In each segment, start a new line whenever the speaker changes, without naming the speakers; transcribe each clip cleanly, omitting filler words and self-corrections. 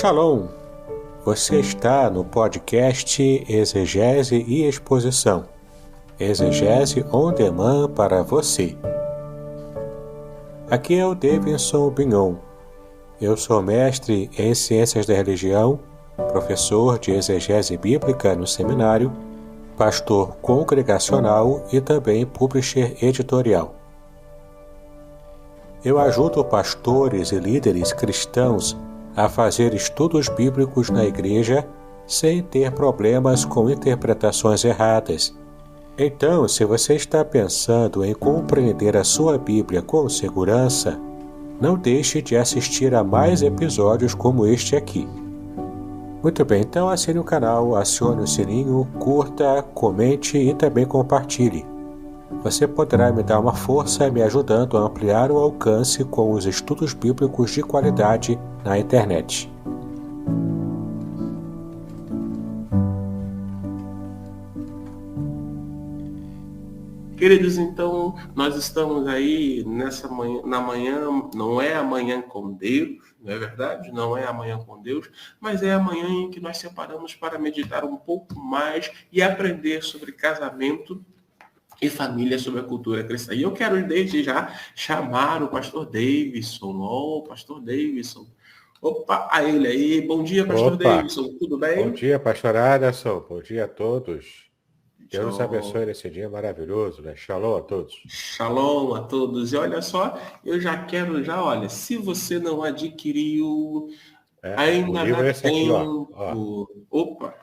Shalom! Você está no podcast Exegese e Exposição. Exegese on demand para você. Aqui é o Davidson Bignon. Eu sou mestre em Ciências da Religião, professor de Exegese Bíblica no seminário, pastor congregacional e também publisher editorial. Eu ajudo pastores e líderes cristãos a fazer estudos bíblicos na igreja sem ter problemas com interpretações erradas. Então, se você está pensando em compreender a sua Bíblia com segurança, não deixe de assistir a mais episódios como este aqui. Muito bem, então assine o canal, acione o sininho, curta, comente e também compartilhe. Você poderá me dar uma força me ajudando a ampliar o alcance com os estudos bíblicos de qualidade na internet.
Queridos, então, nós estamos aí na manhã, não é amanhã com Deus, não é verdade? Não é amanhã com Deus, mas é amanhã em que nós separamos para meditar um pouco mais e aprender sobre casamento e família, sobre a cultura cristã. E eu quero desde já chamar o pastor Davidson. Pastor Davidson. Opa, a ele aí. Bom dia, pastor Davidson. Tudo bem?
Bom dia, pastor Aderson. Bom dia a todos. Deus nos
Show.
abençoe nesse dia maravilhoso, né? Shalom a todos.
Shalom a todos. E olha só, eu já quero, olha, se você não adquiriu,
O
ainda
livro
dá
é esse aqui, ó.
tempo. Opa!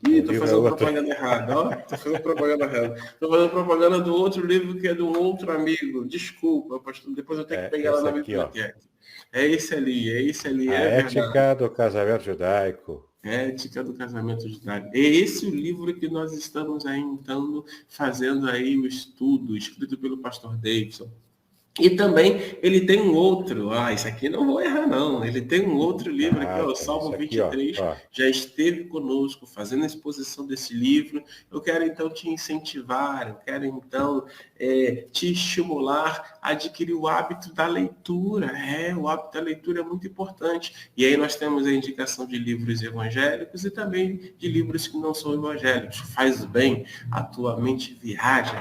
O
Ih, tô
livro é
fazendo
outro.
propaganda errada, ó. Tô fazendo propaganda errada. Tô fazendo propaganda do outro livro que é de um outro amigo. Desculpa, pastor. Depois eu tenho que pegar lá
Esse
na
aqui, ó.
biblioteca. É esse ali,
A
é verdade.
Ética do Casamento Judaico.
Ética do Casamento Judaico. É esse o livro que nós estamos aí, então, fazendo aí o estudo, escrito pelo pastor Davidson. E também ele tem um outro, isso aqui não vou errar não, ele tem um outro livro aqui, o
Tem
Salmo
esse aqui, ó.
23, já esteve conosco fazendo a exposição desse livro. Eu quero então te incentivar, eu quero então te estimular a adquirir o hábito da leitura. O hábito da leitura é muito importante. E aí nós temos a indicação de livros evangélicos e também de livros que não são evangélicos. Faz bem, a tua mente viaja.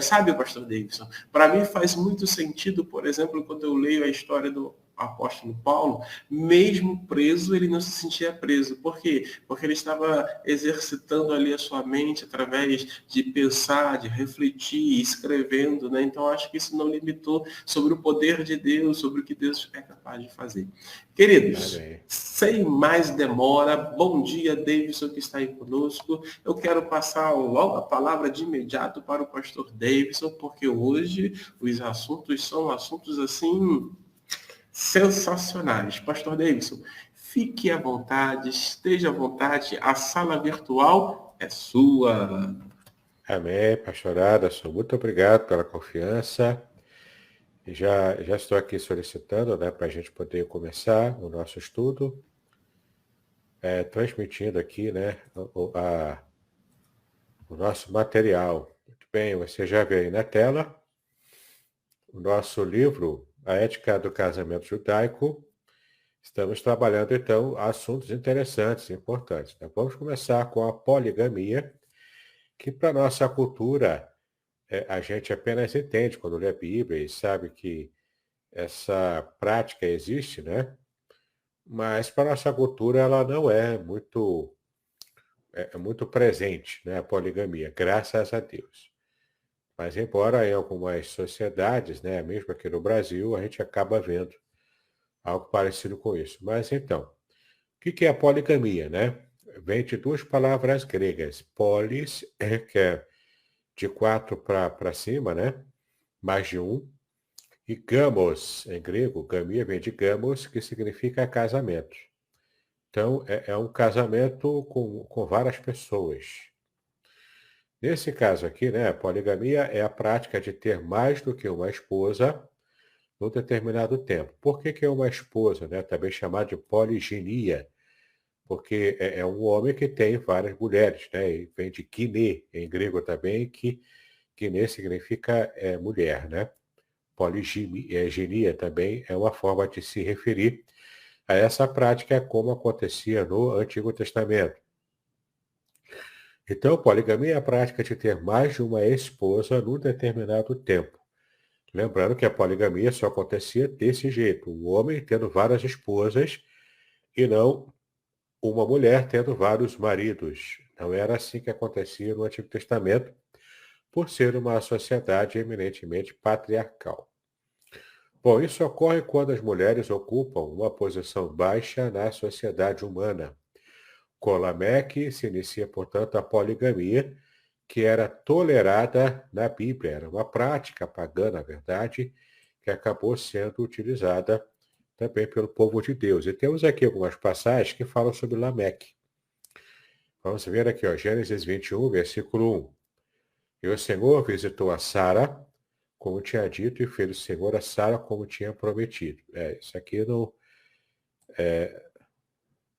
Sabe, pastor Davidson, para mim faz muito sentido, por exemplo, quando eu leio a história do apóstolo Paulo, mesmo preso, ele não se sentia preso. Por quê? Porque ele estava exercitando ali a sua mente através de pensar, de refletir, escrevendo, né? Então, acho que isso não limitou sobre o poder de Deus, sobre o que Deus é capaz de fazer. Queridos, sem mais demora, bom dia, Davidson, que está aí conosco. Eu quero passar logo a palavra de imediato para o pastor Davidson, porque hoje os assuntos são assuntos assim sensacionais. Pastor Davidson, fique à vontade, esteja à vontade, a sala virtual é sua.
Amém, pastor Aderson. Muito obrigado pela confiança. Já estou aqui solicitando, né, para a gente poder começar o nosso estudo. Transmitindo aqui, né, o nosso material. Muito bem, você já vê aí na tela o nosso livro, A Ética do Casamento Judaico. Estamos trabalhando, então, assuntos interessantes, importantes. Então, vamos começar com a poligamia, que para a nossa cultura, a gente apenas entende quando lê a Bíblia e sabe que essa prática existe, né? Mas para a nossa cultura ela não é muito presente, né, a poligamia, graças a Deus. Mas embora em algumas sociedades, né, mesmo aqui no Brasil, a gente acaba vendo algo parecido com isso. Mas então, o que é a poligamia, né? Vem de duas palavras gregas. Polis, que é de 4 para cima, né? Mais de um. E gamos, em grego, gamia vem de gamos, que significa casamento. Então, é um casamento com várias pessoas. Nesse caso aqui, né, a poligamia é a prática de ter mais do que uma esposa num determinado tempo. Por que é uma esposa, né? Também chamada de poliginia, porque é um homem que tem várias mulheres, né? E vem de kiné, em grego também, que kiné significa mulher, né? Poliginia também é uma forma de se referir essa prática é como acontecia no Antigo Testamento. Então, poligamia é a prática de ter mais de uma esposa num determinado tempo. Lembrando que a poligamia só acontecia desse jeito, o homem tendo várias esposas e não uma mulher tendo vários maridos. Não era assim que acontecia no Antigo Testamento, por ser uma sociedade eminentemente patriarcal. Bom, isso ocorre quando as mulheres ocupam uma posição baixa na sociedade humana. Com Lameque se inicia, portanto, a poligamia, que era tolerada na Bíblia. Era uma prática pagã, na verdade, que acabou sendo utilizada também pelo povo de Deus. E temos aqui algumas passagens que falam sobre Lameque. Vamos ver aqui, ó, Gênesis 21, versículo 1. E o Senhor visitou a Sara, como tinha dito, e fez o Senhor a Sara como tinha prometido. Isso aqui não...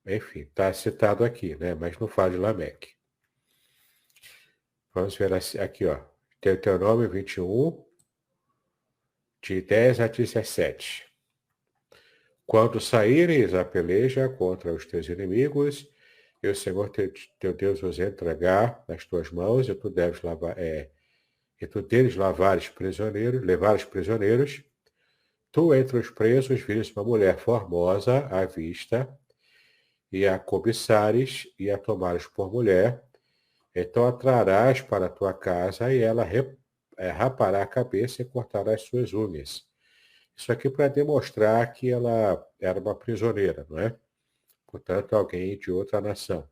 enfim, está citado aqui, né? Mas não fala de Lameque. Vamos ver aqui, ó. Deuteronômio 21, de 10 a 17. Quando saíres a peleja contra os teus inimigos, e o Senhor teu Deus os entregar nas tuas mãos, e tu deves levares prisioneiros, tu entre os presos vires uma mulher formosa à vista, e a cobiçares, e a tomares por mulher, então a trarás para a tua casa, e ela rapará a cabeça e cortará as suas unhas. Isso aqui para demonstrar que ela era uma prisioneira, não é? Portanto, alguém de outra nação.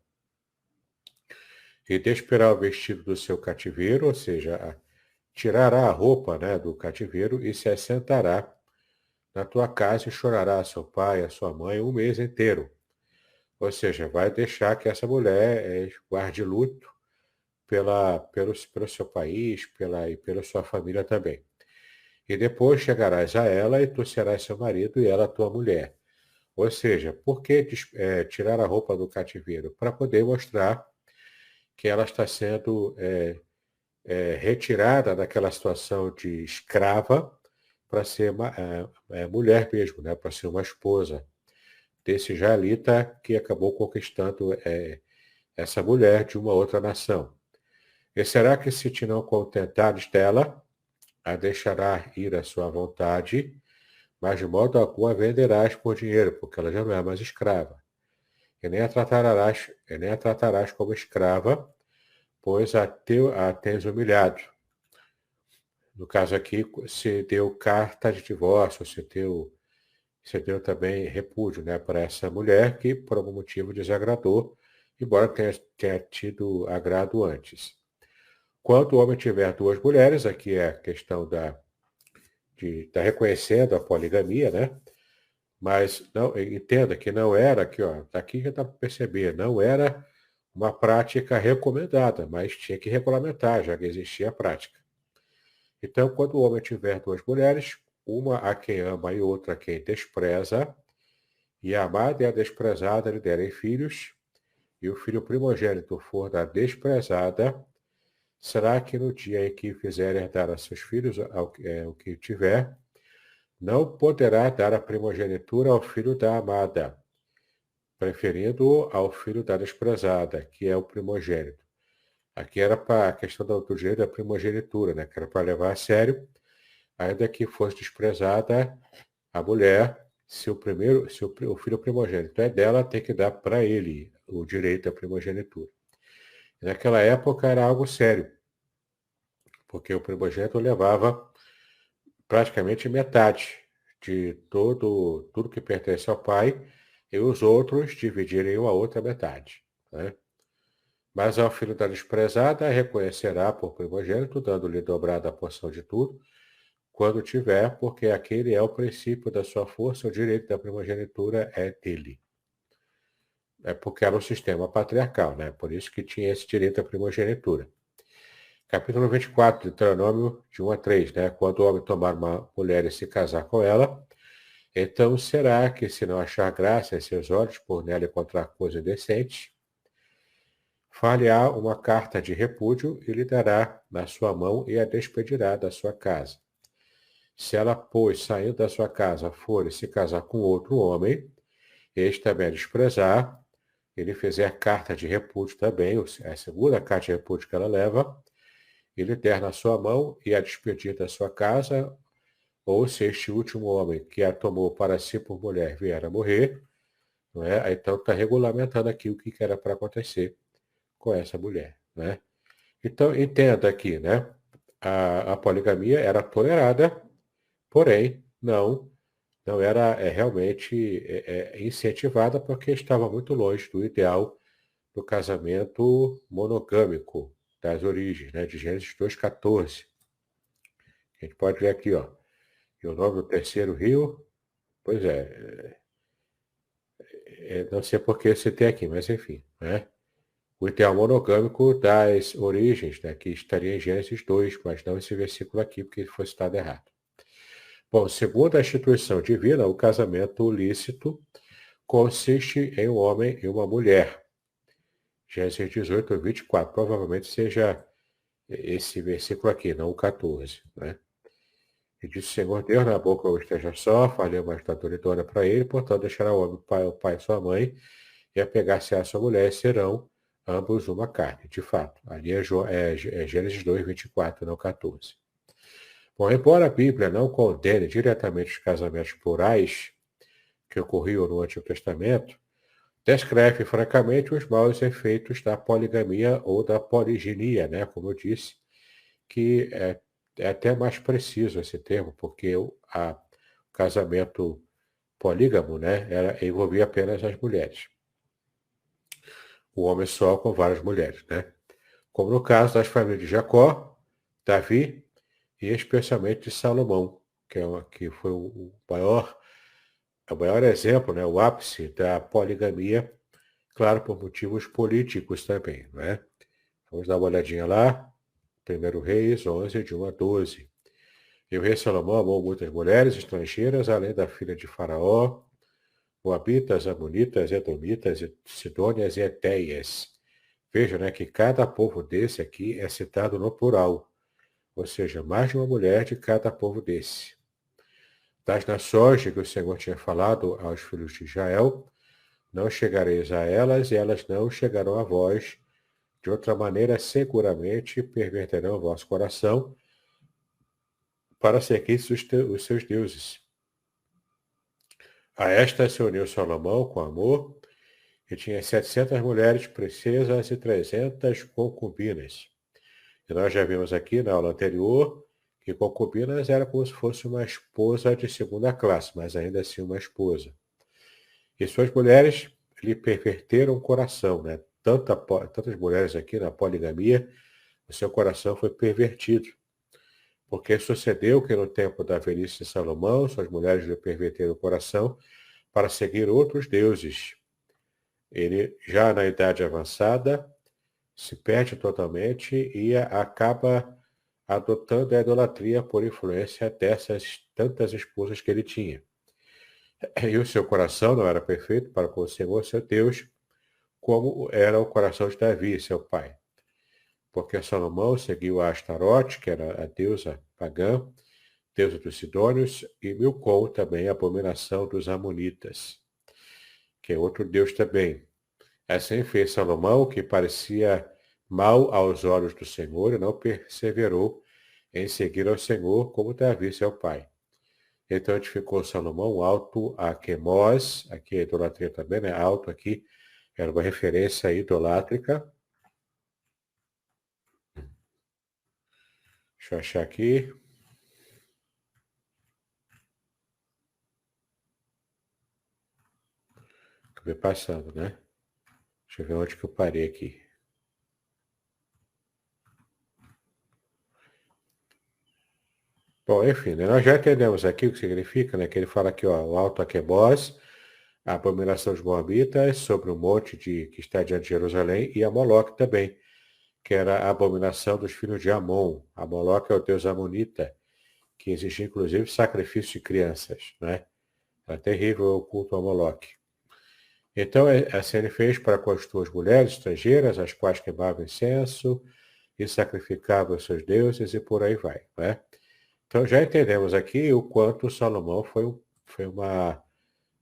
E desperá o vestido do seu cativeiro, ou seja, tirará a roupa, né, do cativeiro e se assentará na tua casa e chorará a seu pai e a sua mãe um mês inteiro. Ou seja, vai deixar que essa mulher guarde luto pelo seu país e pela sua família também. E depois chegarás a ela e tu serás seu marido e ela tua mulher. Ou seja, por que tirar a roupa do cativeiro? Para poder mostrar que ela está sendo retirada daquela situação de escrava para ser uma mulher mesmo, né? Para ser uma esposa desse israelita que acabou conquistando essa mulher de uma outra nação. E será que se te não contentares dela, a deixará ir à sua vontade, mas de modo algum a venderás por dinheiro, porque ela já não é mais escrava. E nem a tratarás como escrava, pois a tens humilhado. No caso aqui, se deu carta de divórcio, se deu também repúdio, né, para essa mulher que por algum motivo desagradou, embora tenha tido agrado antes. Quando o homem tiver duas mulheres, aqui é a questão de estar reconhecendo a poligamia, né? Mas não, entenda que não era, aqui, ó, daqui já dá para perceber, não era uma prática recomendada, mas tinha que regulamentar, já que existia a prática. Então, quando o homem tiver duas mulheres, uma a quem ama e outra a quem despreza, e a amada e a desprezada lhe derem filhos, e o filho primogênito for da desprezada, será que no dia em que fizer herdar a seus filhos o que tiver, não poderá dar a primogenitura ao filho da amada, preferindo-o ao filho da desprezada, que é o primogênito. Aqui era para a questão do direito da primogenitura, né? Que era para levar a sério, ainda que fosse desprezada a mulher, se o filho primogênito é dela, tem que dar para ele o direito à primogenitura. Naquela época era algo sério, porque o primogênito levava praticamente metade de tudo que pertence ao pai e os outros dividirem uma outra metade, né? Mas ao filho da desprezada reconhecerá por primogênito, dando-lhe dobrada a porção de tudo, quando tiver, porque aquele é o princípio da sua força, o direito da primogenitura é dele. É porque era um sistema patriarcal, né? Por isso que tinha esse direito à primogenitura. Capítulo 24, Deuteronômio, de 1 a 3, né? Quando o homem tomar uma mulher e se casar com ela, então será que, se não achar graça em seus olhos, por nela encontrar coisa decente, far-lhe-á uma carta de repúdio e lhe dará na sua mão e a despedirá da sua casa. Se ela, pois, saindo da sua casa, for e se casar com outro homem, este também a desprezar, ele fizer carta de repúdio também, a segunda carta de repúdio que ela leva, ele der na sua mão e a despedir da sua casa, ou se este último homem que a tomou para si por mulher vier a morrer, não é? Então está regulamentando aqui o que era para acontecer com essa mulher, né? Então entenda aqui, né? A poligamia era tolerada, porém não era realmente incentivada porque estava muito longe do ideal do casamento monogâmico das origens, né? De Gênesis 2,14. A gente pode ver aqui, ó. E o nome do terceiro rio, pois não sei por que você tem aqui, mas enfim, né? O ideal monogâmico das origens, né, que estaria em Gênesis 2, mas não esse versículo aqui, porque foi citado errado. Bom, segundo a instituição divina, o casamento lícito consiste em um homem e uma mulher. Gênesis 18, 24. Provavelmente seja esse versículo aqui, não o 14, né? E disse o Senhor Deus, na boca eu esteja só, falei uma estatura idônea para ele, portanto deixará o homem o pai e sua mãe, e apegar-se à sua mulher, e serão ambos uma carne. De fato, ali é Gênesis 2, 24, não 14. Bom, embora a Bíblia não condene diretamente os casamentos plurais que ocorriam no Antigo Testamento, descreve francamente os maus efeitos da poligamia ou da poliginia, né? Como eu disse, que é até mais preciso esse termo, porque o casamento polígamo, né, envolvia apenas as mulheres. O homem só com várias mulheres, né? Como no caso das famílias de Jacó, Davi e especialmente de Salomão, que foi o maior exemplo, né, o ápice da poligamia, claro, por motivos políticos também, né? Vamos dar uma olhadinha lá. 1 Reis 11, de 1 a 12. E o rei Salomão amou muitas mulheres estrangeiras, além da filha de Faraó, Moabitas, Amonitas, Edomitas, Sidônias e Etéias. Veja, né, que cada povo desse aqui é citado no plural, ou seja, mais de uma mulher de cada povo desse. Das nações de que o Senhor tinha falado aos filhos de Israel, não chegareis a elas, e elas não chegarão a vós. De outra maneira, seguramente perverterão o vosso coração para seguir os seus deuses. A esta se uniu Salomão com amor, e tinha 700 mulheres princesas e 300 concubinas. E nós já vimos aqui na aula anterior que concubinas era como se fosse uma esposa de segunda classe, mas ainda assim uma esposa. E suas mulheres lhe perverteram o coração, né? Tantas mulheres aqui na poligamia, o seu coração foi pervertido. Porque sucedeu que no tempo da velhice de Salomão, suas mulheres lhe perverteram o coração para seguir outros deuses. Ele, já na idade avançada, se perde totalmente e acaba adotando a idolatria por influência dessas tantas esposas que ele tinha. E o seu coração não era perfeito para com o Senhor, seu Deus, como era o coração de Davi, seu pai. Porque Salomão seguiu a Astarote, que era a deusa pagã, deusa dos Sidônios, e Milcom, também a abominação dos Amonitas, que é outro deus também. Assim fez Salomão, que parecia mal aos olhos do Senhor, e não perseverou em seguir ao Senhor como Davi, seu pai. Então edificou Salomão alto a Quemós, aqui a idolatria também, né? Alto aqui era uma referência idolátrica. Deixa eu achar aqui. Acabei passando, né? Deixa eu ver onde que eu parei aqui. Bom, enfim, né? Nós já entendemos aqui o que significa, né? Que ele fala aqui, ó, o alto Aquebós, a abominação dos Moabitas, sobre o monte que está diante de Jerusalém, e a Moloque também, que era a abominação dos filhos de Amon. A Moloque é o deus amonita, que exigia inclusive sacrifício de crianças, né? É terrível o culto a Moloque. Então, assim ele fez para com as tuas mulheres estrangeiras, as quais queimavam incenso e sacrificavam os seus deuses, e por aí vai, né? Então, já entendemos aqui o quanto Salomão foi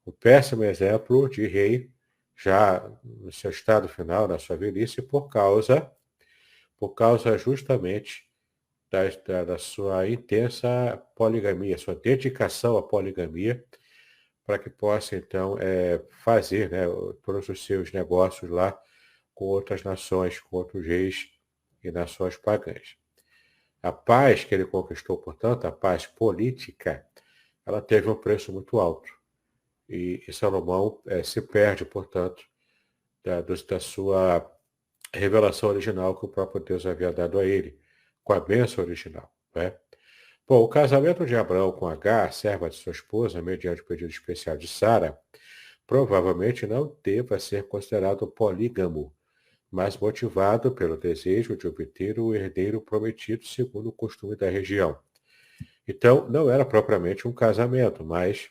Um péssimo exemplo de rei já no seu estado final, na sua velhice, por causa justamente da sua intensa poligamia, sua dedicação à poligamia, para que possa, então, fazer, né, todos os seus negócios lá com outras nações, com outros reis e nações pagãs. A paz que ele conquistou, portanto, a paz política, ela teve um preço muito alto. E Salomão se perde, portanto, da sua revelação original que o próprio Deus havia dado a ele, com a bênção original. Né? Bom, o casamento de Abraão com Agar, serva de sua esposa, mediante o pedido especial de Sara, provavelmente não deva ser considerado polígamo, mas motivado pelo desejo de obter o herdeiro prometido segundo o costume da região. Então, não era propriamente um casamento, mas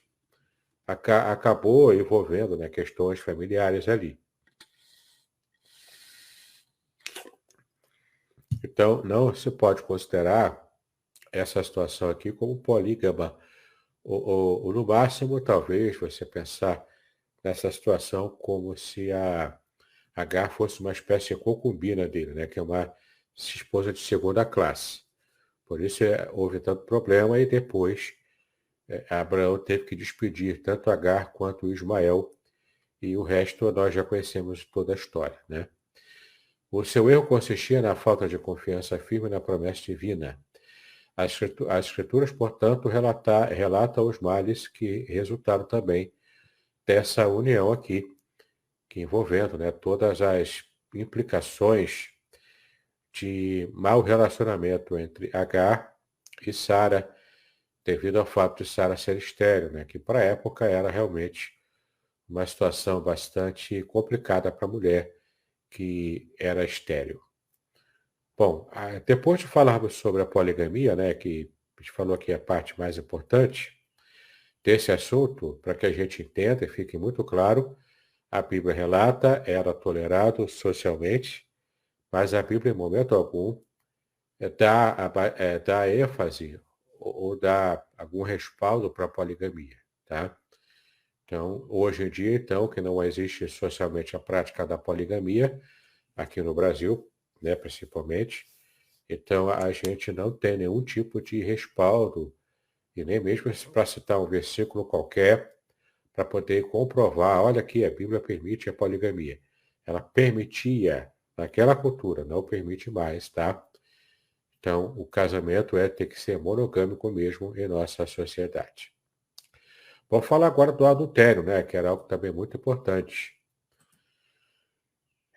acabou envolvendo, né, questões familiares ali. Então, não se pode considerar essa situação aqui como polígama. Ou no máximo, talvez, você pensar nessa situação como se a Agar fosse uma espécie de concubina dele, né, que é uma esposa de segunda classe. Por isso houve tanto problema e depois Abraão teve que despedir tanto Agar quanto Ismael, e o resto nós já conhecemos toda a história, né? O seu erro consistia na falta de confiança firme na promessa divina. As Escrituras, portanto, relatam os males que resultaram também dessa união aqui, que envolvendo, né, todas as implicações de mau relacionamento entre Agar e Sara, devido ao fato de Sara ser estéril, né, que para a época era realmente uma situação bastante complicada para a mulher que era estéril. Bom, depois de falarmos sobre a poligamia, né, que a gente falou aqui a parte mais importante desse assunto, para que a gente entenda e fique muito claro, a Bíblia relata, era tolerado socialmente, mas a Bíblia, em momento algum, dá ênfase ou dá algum respaldo para a poligamia, tá? Então, hoje em dia, então, que não existe socialmente a prática da poligamia, aqui no Brasil, né, principalmente, então a gente não tem nenhum tipo de respaldo, e nem mesmo para citar um versículo qualquer, para poder comprovar, olha aqui, a Bíblia permite a poligamia. Ela permitia naquela cultura, não permite mais, tá? Então, o casamento tem que ser monogâmico mesmo em nossa sociedade. Vamos falar agora do adultério, né? Que era algo também muito importante.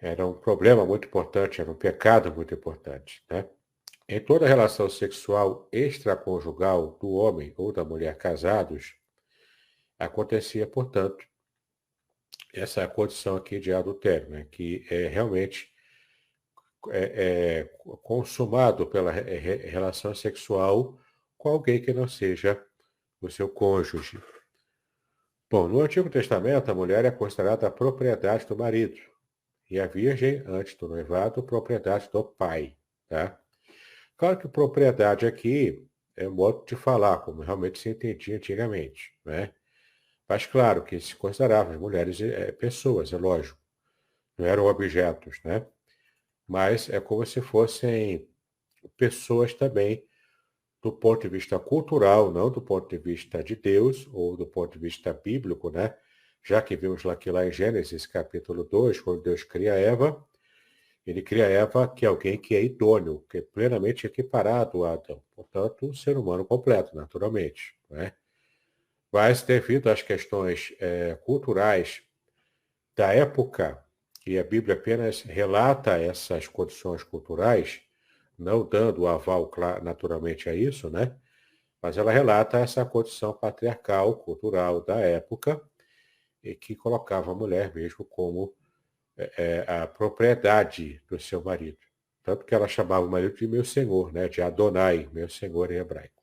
Era um problema muito importante, era um pecado muito importante, né? Em toda relação sexual extraconjugal do homem ou da mulher casados, acontecia, portanto, essa condição aqui de adultério, né? Que é realmente consumado pela relação sexual com alguém que não seja o seu cônjuge. Bom, no Antigo Testamento, a mulher é considerada a propriedade do marido e a virgem, antes do noivado, propriedade do pai, tá? Claro que propriedade aqui é um modo de falar, como realmente se entendia antigamente, né? Mas claro que se consideravam as mulheres pessoas, é lógico, não eram objetos, né? Mas é como se fossem pessoas também do ponto de vista cultural, não do ponto de vista de Deus ou do ponto de vista bíblico, né? Já que vimos lá em Gênesis capítulo 2, quando Deus cria Eva, ele cria Eva, que é alguém que é idôneo, que é plenamente equiparado a Adão. Portanto, um ser humano completo, naturalmente, né? Mas devido às questões culturais da época, e a Bíblia apenas relata essas condições culturais, não dando o aval naturalmente a isso, né? Mas ela relata essa condição patriarcal, cultural da época, e que colocava a mulher mesmo como a propriedade do seu marido. Tanto que ela chamava o marido de meu senhor, né? De Adonai, meu senhor em hebraico.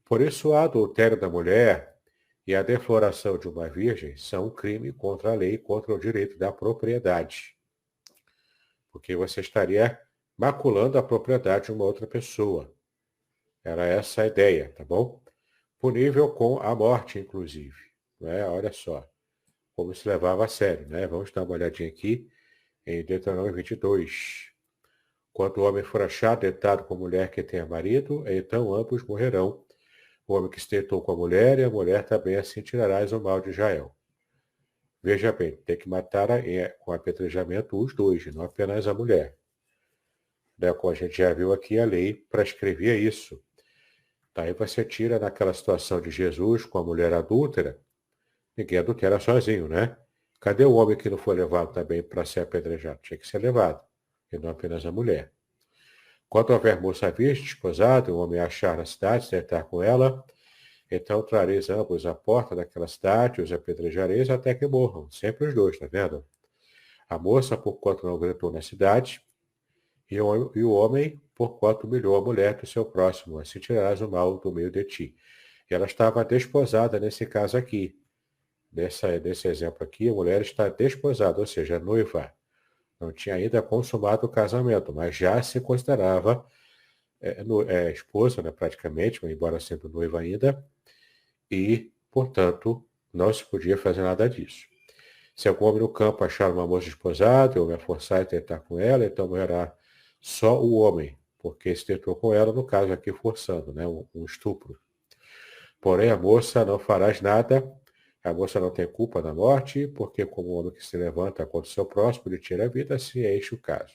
Por isso, o adultério da mulher e a defloração de uma virgem são um crime contra a lei, contra o direito da propriedade. Porque você estaria maculando a propriedade de uma outra pessoa. Era essa a ideia, tá bom? Punível com a morte, inclusive. né? Olha só, como se levava a sério, né? Vamos dar uma olhadinha aqui em Deuteronômio 22. Quando o homem for achado deitado com a mulher que tenha marido, então ambos morrerão. O homem que se deitou com a mulher e a mulher também, assim tirarás o mal de Israel. Veja bem, tem que matar com apedrejamento os dois, não apenas a mulher. Né? Como a gente já viu aqui, a lei prescrevia isso. Daí você tira naquela situação de Jesus com a mulher adúltera, ninguém adultera sozinho, né? Cadê o homem que não foi levado também para ser apedrejado? Tinha que ser levado, e não apenas a mulher. Quando houver moça virgem, desposada, o homem achar na cidade, se deitar com ela, então trareis ambos à porta daquela cidade, os apedrejareis até que morram. Sempre os dois, tá vendo? A moça, porquanto não gritou na cidade, e o homem, porquanto humilhou a mulher do seu próximo. Assim tirarás o mal do meio de ti. E ela estava desposada nesse caso aqui. Nesse exemplo aqui, a mulher está desposada, ou seja, noiva. Não tinha ainda consumado o casamento, mas já se considerava esposa, né, praticamente, embora sendo noiva ainda, e, portanto, não se podia fazer nada disso. Se algum homem no campo achar uma moça desposada, ou me forçar a tentar com ela, então morrerá só o homem, porque se tentou com ela, no caso aqui forçando, né, um estupro. Porém, a moça não farás nada, a moça não tem culpa da morte, porque como o homem que se levanta contra o seu próximo lhe tira a vida, se é este o caso.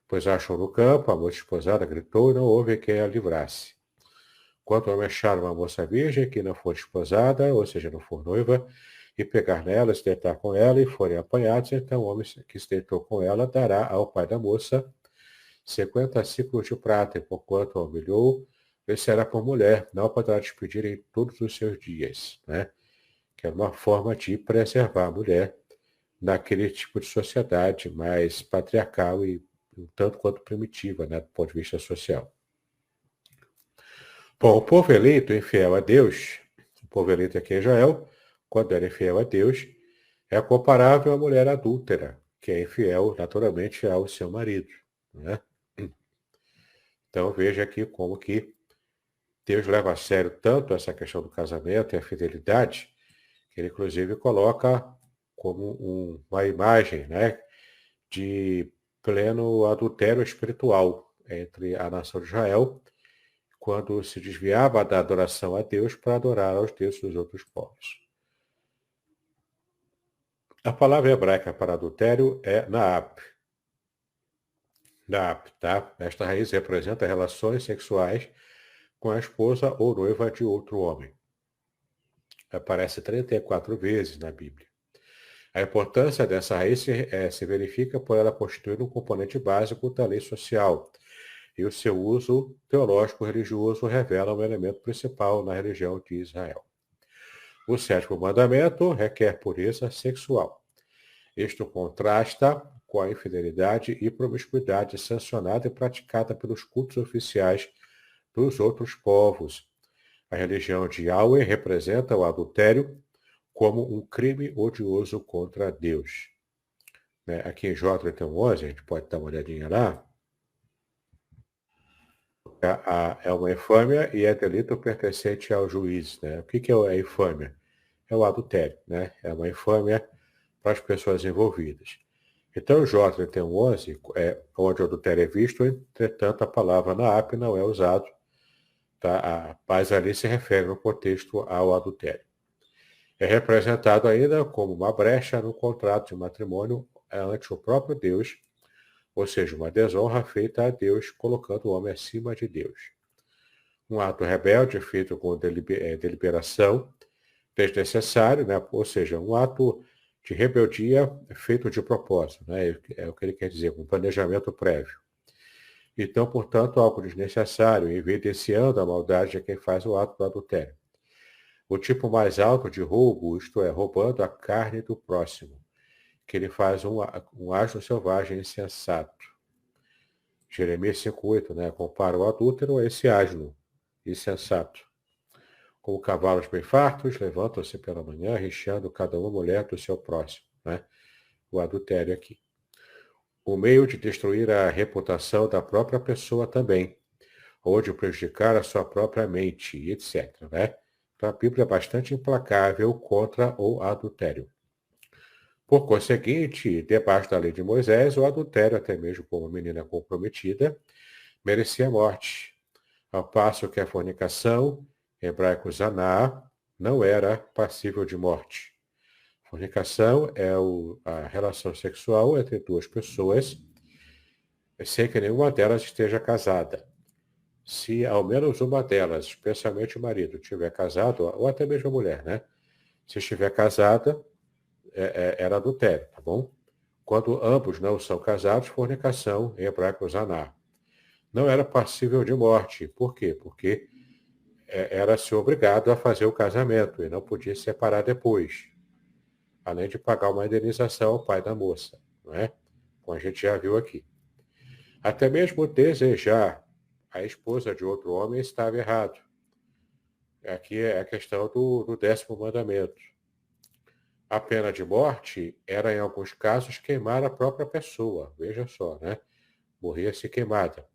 Pois achou no campo, a moça desposada gritou e não houve quem a livrasse. Quanto ao homem achar uma moça virgem que não for desposada, ou seja, não for noiva, e pegar nela, se deitar com ela, e forem apanhados, então o homem que se deitou com ela dará ao pai da moça 50 ciclos de prata, e porquanto a humilhou, vencerá por mulher, não poderá despedir em todos os seus dias, né? Que é uma forma de preservar a mulher naquele tipo de sociedade mais patriarcal e um tanto quanto primitiva, né, do ponto de vista social. Bom, o povo eleito infiel a Deus, o povo eleito aqui em Israel, quando era infiel a Deus, é comparável à mulher adúltera, que é infiel naturalmente ao seu marido, né? Então veja aqui como que Deus leva a sério tanto essa questão do casamento e a fidelidade, que ele inclusive coloca como uma imagem, né, de pleno adultério espiritual entre a nação de Israel, quando se desviava da adoração a Deus para adorar aos deuses dos outros povos. A palavra hebraica para adultério é naap. Naap, tá? Esta raiz representa relações sexuais com a esposa ou noiva de outro homem. Aparece 34 vezes na Bíblia. A importância dessa raiz se verifica por ela constituir um componente básico da lei social, e o seu uso teológico-religioso revela um elemento principal na religião de Israel. O sétimo mandamento requer pureza sexual. Isto contrasta com a infidelidade e promiscuidade sancionada e praticada pelos cultos oficiais dos outros povos. A religião de Yahweh representa o adultério como um crime odioso contra Deus. Né? Aqui em Jó 31:11, a gente pode dar uma olhadinha lá. É uma infâmia e é delito pertencente ao juiz. Né? O que é a infâmia? É o adultério. Né? É uma infâmia para as pessoas envolvidas. Então, Jó 31:11 é onde o adultério é visto, entretanto, a palavra naap não é usado, tá? Mas ali se refere no contexto ao adultério. É representado ainda como uma brecha no contrato de matrimônio ante o próprio Deus, ou seja, uma desonra feita a Deus, colocando o homem acima de Deus. Um ato rebelde feito com deliberação desnecessário, né? Ou seja, um ato de rebeldia feito de propósito, né? É o que ele quer dizer, com planejamento prévio. Então, portanto, algo desnecessário, evidenciando a maldade de quem faz o ato do adultério. O tipo mais alto de roubo, isto é, roubando a carne do próximo, que ele faz um asno selvagem insensato. Jeremias 5:8, né? Compara o adúltero a esse asno insensato. Como cavalos bem fartos, levantam-se pela manhã, recheando cada uma mulher do seu próximo, né? O adultério aqui. O meio de destruir a reputação da própria pessoa também, ou de prejudicar a sua própria mente, etc. Né? Então, a Bíblia é bastante implacável contra o adultério. Por conseguinte, debaixo da lei de Moisés, o adultério, até mesmo com uma menina comprometida, merecia morte, ao passo que a fornicação, em hebraico zaná, não era passível de morte. Fornicação é a relação sexual entre duas pessoas, sem que nenhuma delas esteja casada. Se ao menos uma delas, especialmente o marido, estiver casado, ou até mesmo a mulher, né? Se estiver casada, era adultério, tá bom? Quando ambos não são casados, fornicação, em hebraico zaná. Não era passível de morte. Por quê? Porque era-se obrigado a fazer o casamento e não podia se separar depois, além de pagar uma indenização ao pai da moça, não é? Como a gente já viu aqui. Até mesmo desejar a esposa de outro homem estava errado. Aqui é a questão do 10º mandamento. A pena de morte era, em alguns casos, queimar a própria pessoa. Veja só, né? Morria-se queimada.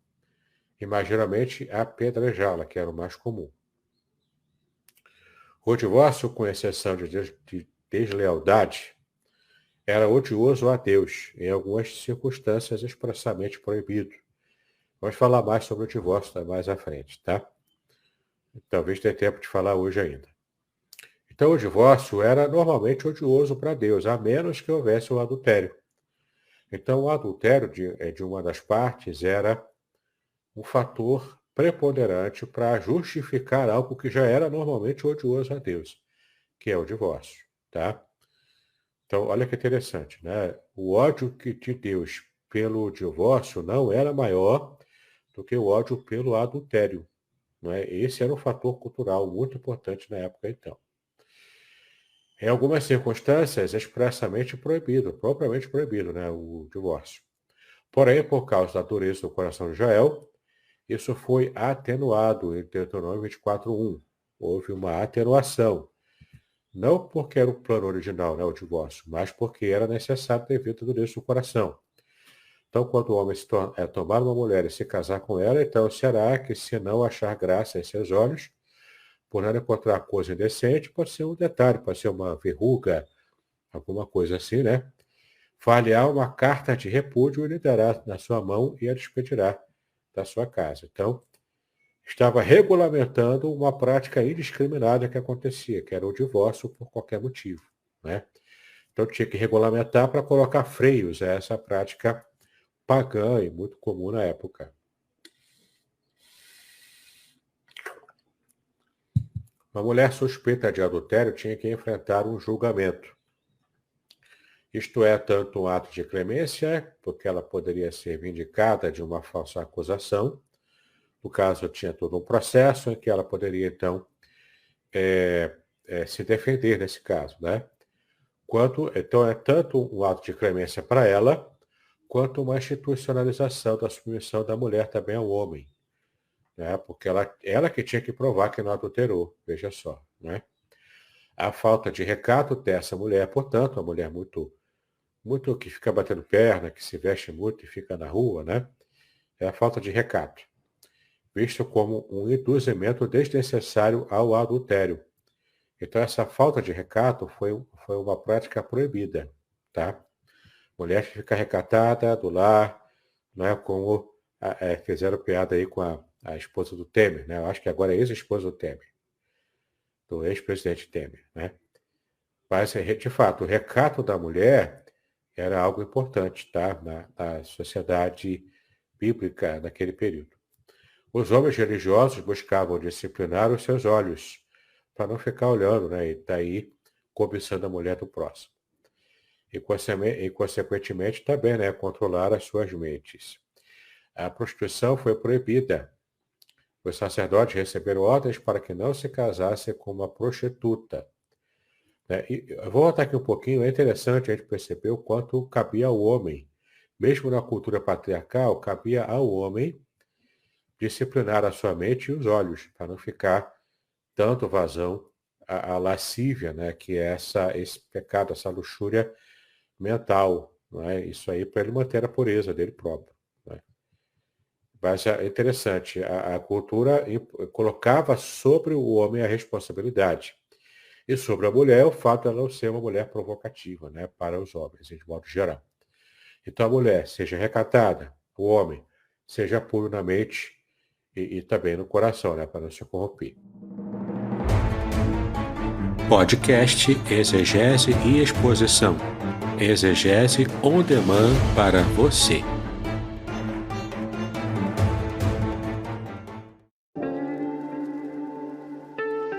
E, mais geralmente, apedrejá-la, que era o mais comum. O divórcio, com exceção de deslealdade, era odioso a Deus, em algumas circunstâncias expressamente proibido. Vamos falar mais sobre o divórcio mais à frente, tá? Talvez tenha tempo de falar hoje ainda. Então, o divórcio era normalmente odioso para Deus, a menos que houvesse o adultério. Então, o adultério de uma das partes era um fator preponderante para justificar algo que já era normalmente odioso a Deus, que é o divórcio, tá? Então, olha que interessante, né? O ódio de Deus pelo divórcio não era maior do que o ódio pelo adultério, não é? Esse era um fator cultural muito importante na época, então. Em algumas circunstâncias, expressamente proibido, propriamente proibido, né, o divórcio. Porém, por causa da dureza do coração de Israel, isso foi atenuado em Deuteronômio 24:1. Houve uma atenuação. Não porque era o plano original, né, o divórcio, mas porque era necessário devido à dureza do coração. Então, quando o homem tomar uma mulher e se casar com ela, então será que, se não achar graça em seus olhos, por não encontrar coisa indecente, pode ser um detalhe, pode ser uma verruga, alguma coisa assim, né? Falhar uma carta de repúdio e lhe dará na sua mão e a despedirá da sua casa. Então, estava regulamentando uma prática indiscriminada que acontecia, que era o divórcio por qualquer motivo, né? Então, tinha que regulamentar para colocar freios a essa prática pagã e muito comum na época. Uma mulher suspeita de adultério tinha que enfrentar um julgamento. Isto é, tanto um ato de clemência, porque ela poderia ser vindicada de uma falsa acusação. No caso, tinha todo um processo em que ela poderia, então, se defender nesse caso, né? Então, é tanto um ato de clemência para ela, quanto uma institucionalização da submissão da mulher também ao homem, né? Porque ela que tinha que provar que não adulterou, veja só, né? A falta de recato dessa mulher, portanto, a mulher muito que fica batendo perna, que se veste muito e fica na rua, né? É a falta de recato, visto como um induzimento desnecessário ao adultério. Então, essa falta de recato foi uma prática proibida, tá? Mulher que fica recatada do lar, não é como fizeram piada aí com a esposa do Temer, né? Eu acho que agora é ex-esposa do Temer, do ex-presidente Temer, né? Mas, de fato, o recato da mulher era algo importante, tá? Na sociedade bíblica naquele período. Os homens religiosos buscavam disciplinar os seus olhos, para não ficar olhando, né? E daí cobiçando a mulher do próximo. E, consequentemente, também, né? Controlar as suas mentes. A prostituição foi proibida. Os sacerdotes receberam ordens para que não se casasse com uma prostituta. E eu vou voltar aqui um pouquinho. É interessante a gente perceber o quanto cabia ao homem. Mesmo na cultura patriarcal, cabia ao homem disciplinar a sua mente e os olhos, para não ficar tanto vazão à lascívia, né? Que é esse pecado, essa luxúria mental. Não é? Isso aí para ele manter a pureza dele próprio. Né? Mas é interessante, a cultura colocava sobre o homem a responsabilidade. E sobre a mulher, o fato de ela não ser uma mulher provocativa, né, para os homens, de modo geral. Então a mulher seja recatada, o homem seja puro na mente e também no coração, né, para não se corromper.
Podcast Exegese e Exposição. Exegese on demand para você.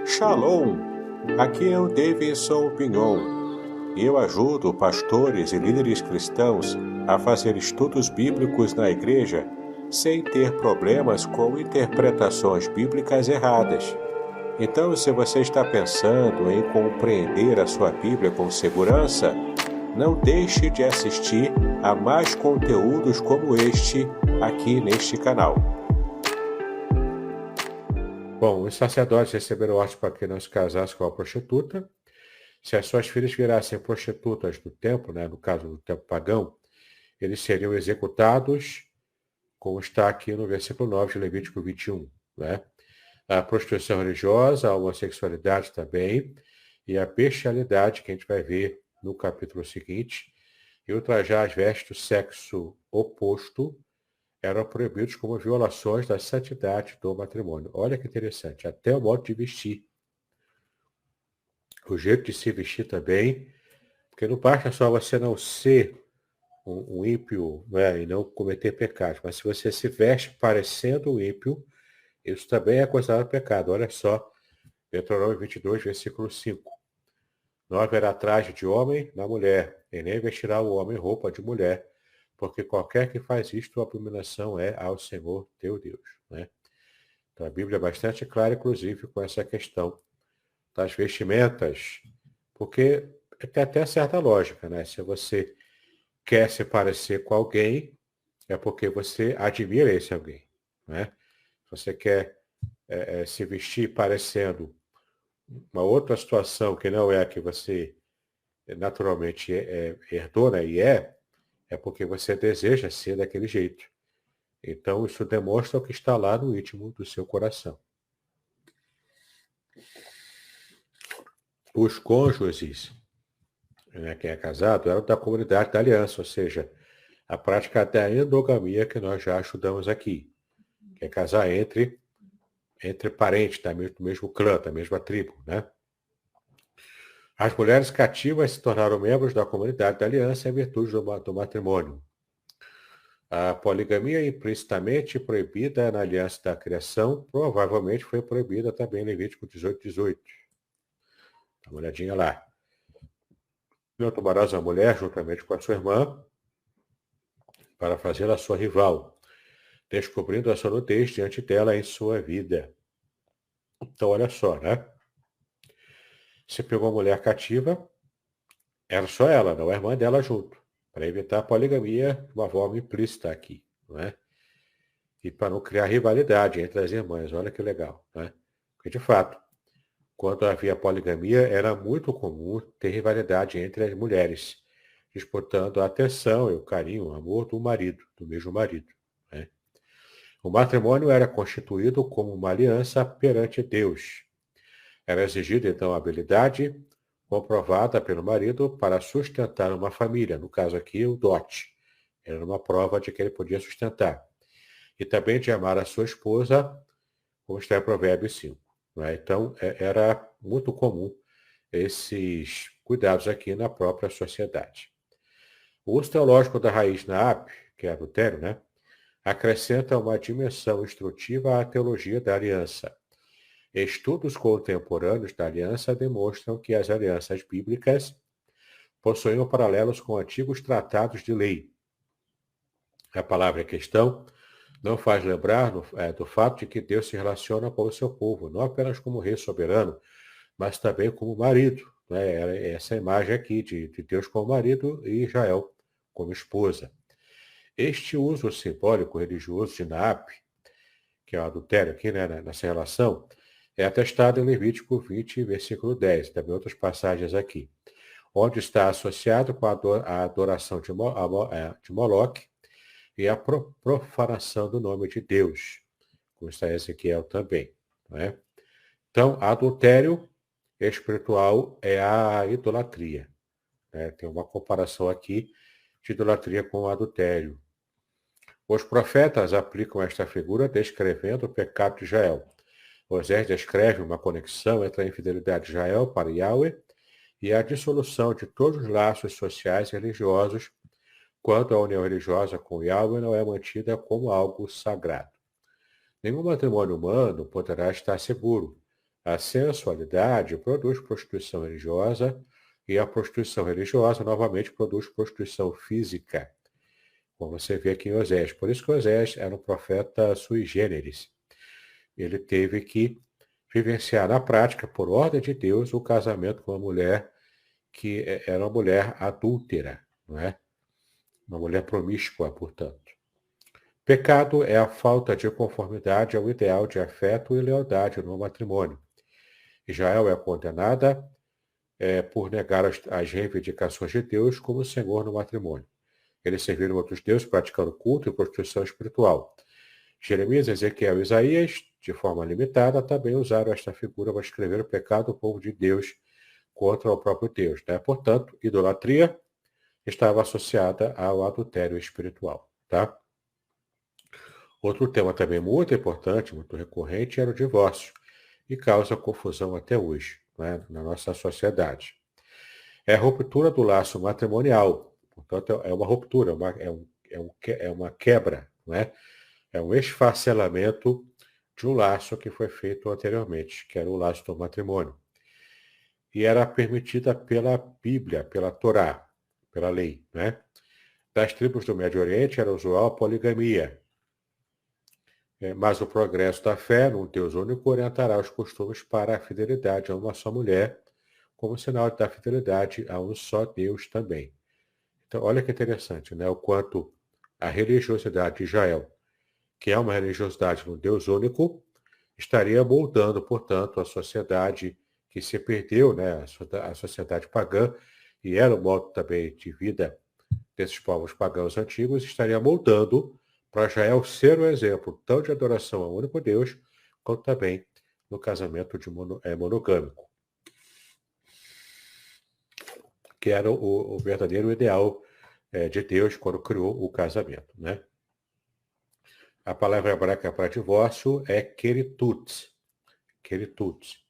Shalom! Aqui é o Davidson Pignon. Eu ajudo pastores e líderes cristãos a fazer estudos bíblicos na igreja sem ter problemas com interpretações bíblicas erradas. Então, se você está pensando em compreender a sua Bíblia com segurança, não deixe de assistir a mais conteúdos como este aqui neste canal.
Bom, os sacerdotes receberam ordem para que não se casasse com a prostituta. Se as suas filhas virassem prostitutas do templo, né, no caso do templo pagão, eles seriam executados, como está aqui no versículo 9 de Levítico 21. Né? A prostituição religiosa, a homossexualidade também, e a bestialidade, que a gente vai ver no capítulo seguinte, e ultrajar as vestes do sexo oposto eram proibidos como violações da santidade do matrimônio. Olha que interessante, até o modo de vestir. O jeito de se vestir também, porque não basta só você não ser um ímpio, né, e não cometer pecados, mas se você se veste parecendo um ímpio, isso também é considerado pecado. Olha só, Deuteronômio 22, versículo 5. Não haverá traje de homem na mulher, e nem vestirá o homem roupa de mulher, porque qualquer que faz isto, a abominação é ao Senhor teu Deus. Né? Então a Bíblia é bastante clara, inclusive, com essa questão das vestimentas, porque tem até certa lógica, né? Se você quer se parecer com alguém, é porque você admira esse alguém. Né? Se você quer se vestir parecendo uma outra situação que não é a que você naturalmente herdou, né? E é porque você deseja ser daquele jeito. Então, isso demonstra o que está lá no íntimo do seu coração. Os cônjuges, né, quem é casado, eram da comunidade da aliança, ou seja, a prática da endogamia que nós já estudamos aqui, que é casar entre parentes do mesmo clã, da mesma tribo, né? As mulheres cativas se tornaram membros da comunidade da aliança em virtude do matrimônio. A poligamia implicitamente proibida na aliança da criação provavelmente foi proibida também em Levítico 18. Dá uma olhadinha lá. Não tomarás a mulher juntamente com a sua irmã para fazer a sua rival, descobrindo a sua nudez diante dela em sua vida. Então, olha só, né? Se pegou uma mulher cativa, era só ela, não a irmã dela junto, para evitar a poligamia de uma forma implícita aqui, não é? E para não criar rivalidade entre as irmãs, olha que legal, né? Porque, de fato, quando havia poligamia, era muito comum ter rivalidade entre as mulheres, disputando a atenção e o carinho, o amor do marido, do mesmo marido. Né? O matrimônio era constituído como uma aliança perante Deus. Era exigida, então, a habilidade comprovada pelo marido para sustentar uma família, no caso aqui, o dote. Era uma prova de que ele podia sustentar. E também de amar a sua esposa, como está em Provérbios 5. Né? Então, era muito comum esses cuidados aqui na própria sociedade. O uso teológico da raiz Naap, que é adultério, né, acrescenta uma dimensão instrutiva à teologia da aliança. Estudos contemporâneos da aliança demonstram que as alianças bíblicas possuíam paralelos com antigos tratados de lei. A palavra em questão não faz lembrar do fato de que Deus se relaciona com o seu povo, não apenas como rei soberano, mas também como marido. Né? Essa imagem aqui de Deus como marido e Israel como esposa. Este uso simbólico religioso de Naap, que é o adultério aqui, né, nessa relação, é atestado em Levítico 20, versículo 10, também outras passagens aqui, onde está associado com a adoração de Moloque e a profanação do nome de Deus, como está em Ezequiel também. Não é? Então, adultério espiritual é a idolatria. Né? Tem uma comparação aqui de idolatria com adultério. Os profetas aplicam esta figura descrevendo o pecado de Israel. Osés descreve uma conexão entre a infidelidade de Israel para Yahweh e a dissolução de todos os laços sociais e religiosos quando a união religiosa com Yahweh não é mantida como algo sagrado. Nenhum matrimônio humano poderá estar seguro. A sensualidade produz prostituição religiosa e a prostituição religiosa novamente produz prostituição física, como você vê aqui em Osés. Por isso que Osés era um profeta sui generis. Ele teve que vivenciar na prática, por ordem de Deus, o casamento com uma mulher que era uma mulher adúltera, não é? Uma mulher promíscua, portanto. Pecado é a falta de conformidade ao ideal de afeto e lealdade no matrimônio. Israel é condenada por negar as reivindicações de Deus como Senhor no matrimônio. Eles serviram outros deuses praticando culto e prostituição espiritual. Jeremias, Ezequiel e Isaías, de forma limitada, também usaram esta figura para escrever o pecado do povo de Deus contra o próprio Deus. Né? Portanto, idolatria estava associada ao adultério espiritual. Tá? Outro tema também muito importante, muito recorrente, era o divórcio, e causa confusão até hoje, né, na nossa sociedade. É a ruptura do laço matrimonial, portanto, é uma ruptura, é uma quebra, né? É um esfacelamento de um laço que foi feito anteriormente, que era o laço do matrimônio. E era permitida pela Bíblia, pela Torá, pela lei, né? Das tribos do Médio Oriente era usual a poligamia. Mas o progresso da fé num Deus único orientará os costumes para a fidelidade a uma só mulher, como sinal da fidelidade a um só Deus também. Então, olha que interessante, né? O quanto a religiosidade de Israel, que é uma religiosidade no Deus único, estaria moldando, portanto, a sociedade que se perdeu, né? A sociedade pagã, e era o modo também de vida desses povos pagãos antigos, estaria moldando para Israel ser um exemplo tanto de adoração ao único Deus, quanto também no casamento monogâmico, que era o verdadeiro ideal de Deus quando criou o casamento. Né? A palavra hebraica para divórcio é keritut,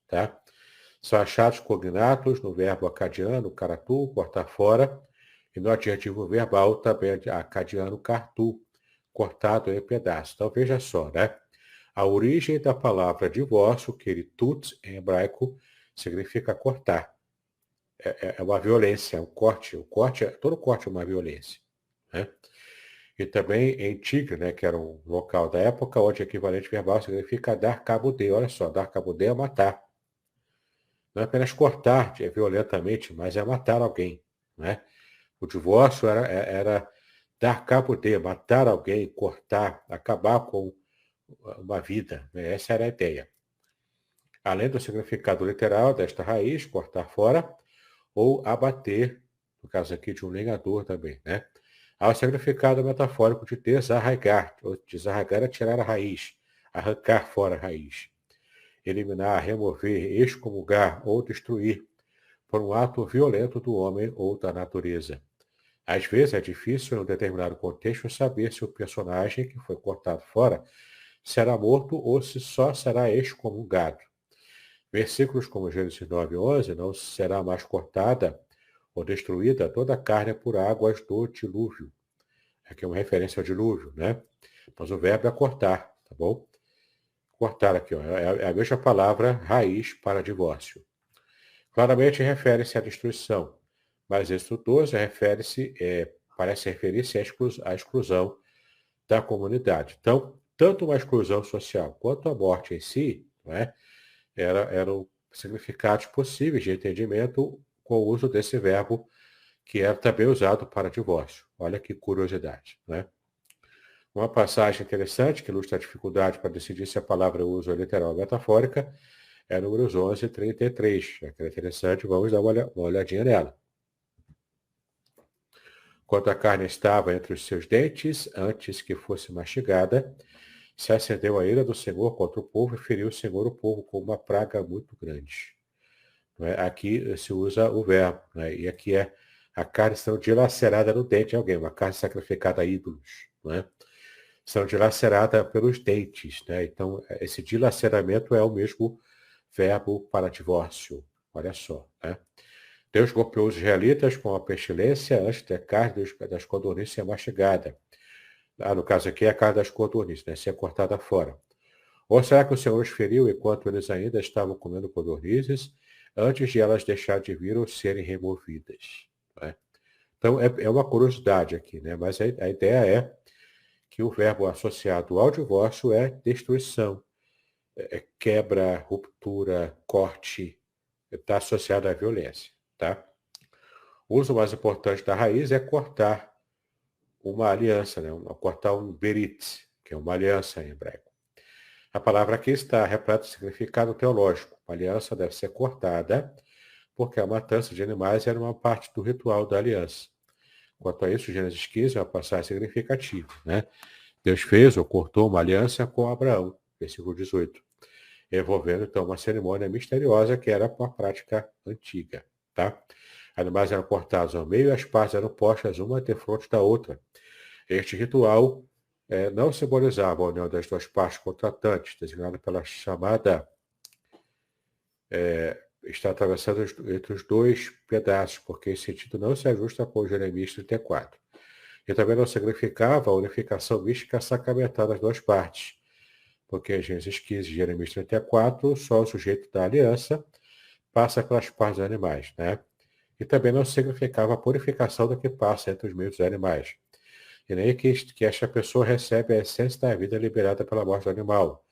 tá? São achados cognatos no verbo acadiano, karatu, cortar fora, e no adjetivo verbal também acadiano, kartu, cortado em pedaços. Então veja só, né? A origem da palavra divórcio, keritut, em hebraico, significa cortar. É uma violência, é um corte. Todo corte é uma violência. Né? E também em Tigre, né, que era um local da época, onde o equivalente verbal significa dar cabo de. Olha só, dar cabo de é matar. Não é apenas cortar violentamente, mas é matar alguém. Né? O divórcio era dar cabo de, matar alguém, cortar, acabar com uma vida. Né? Essa era a ideia. Além do significado literal desta raiz, cortar fora, ou abater, no caso aqui de um lenhador também, né? Há o significado metafórico de desarraigar. Desarraigar é tirar a raiz, arrancar fora a raiz. Eliminar, remover, excomungar ou destruir por um ato violento do homem ou da natureza. Às vezes é difícil, em um determinado contexto, saber se o personagem que foi cortado fora será morto ou se só será excomungado. Versículos como Gênesis 9:11, não será mais cortada ou destruída toda a carne por águas do dilúvio. Aqui é uma referência ao dilúvio, né? Mas o verbo é cortar, tá bom? Cortar aqui, ó, é a mesma palavra raiz para divórcio. Claramente refere-se à destruição, mas êxodo 12 parece referir-se à exclusão da comunidade. Então, tanto uma exclusão social quanto a morte em si, não é? Eram significados possíveis de entendimento com o uso desse verbo, que era também usado para divórcio. Olha que curiosidade. Né? Uma passagem interessante que ilustra a dificuldade para decidir se a palavra uso é literal ou metafórica é Números 11:33. É interessante, vamos dar uma olhadinha nela. Quando a carne estava entre os seus dentes, antes que fosse mastigada, se acendeu a ira do Senhor contra o povo e feriu o Senhor o povo com uma praga muito grande. Não é? Aqui se usa o verbo, né? E aqui é a carne sendo dilacerada no dente de alguém, uma carne sacrificada a ídolos. Não é? São dilacerada pelos dentes. Né? Então, esse dilaceramento é o mesmo verbo para divórcio. Olha só. Né? Deus golpeou os israelitas com a pestilência antes da carne das codornizes ser mastigada. No caso aqui é a carne das codornizes, né? Ser cortada fora. Ou será que o Senhor os feriu enquanto eles ainda estavam comendo codornizes, antes de elas deixarem de vir ou serem removidas? Né? Então, é uma curiosidade aqui, né? Mas a ideia é que o verbo associado ao divórcio é destruição, quebra, ruptura, corte, está associado à violência. Tá? O uso mais importante da raiz é cortar uma aliança, né? Cortar um berit, que é uma aliança em hebraico. A palavra aqui está repleta de significado teológico. A aliança deve ser cortada porque a matança de animais era uma parte do ritual da aliança. Quanto a isso, Gênesis 15 é uma passagem significativa. Né? Deus fez ou cortou uma aliança com Abraão, versículo 18, envolvendo então uma cerimônia misteriosa que era uma prática antiga. Tá? Animais eram cortados ao meio e as partes eram postas uma defronte da outra. Este ritual não simbolizava a união das duas partes contratantes, designada pela chamada está atravessado entre os dois pedaços, porque esse sentido não se ajusta com Jeremias 34. E também não significava a unificação mística sacramental das duas partes, porque em Gênesis 15 e Jeremias 34, só o sujeito da aliança passa pelas partes dos animais, né? E também não significava a purificação do que passa entre os meios dos animais. E nem que esta pessoa recebe a essência da vida liberada pela morte do animal,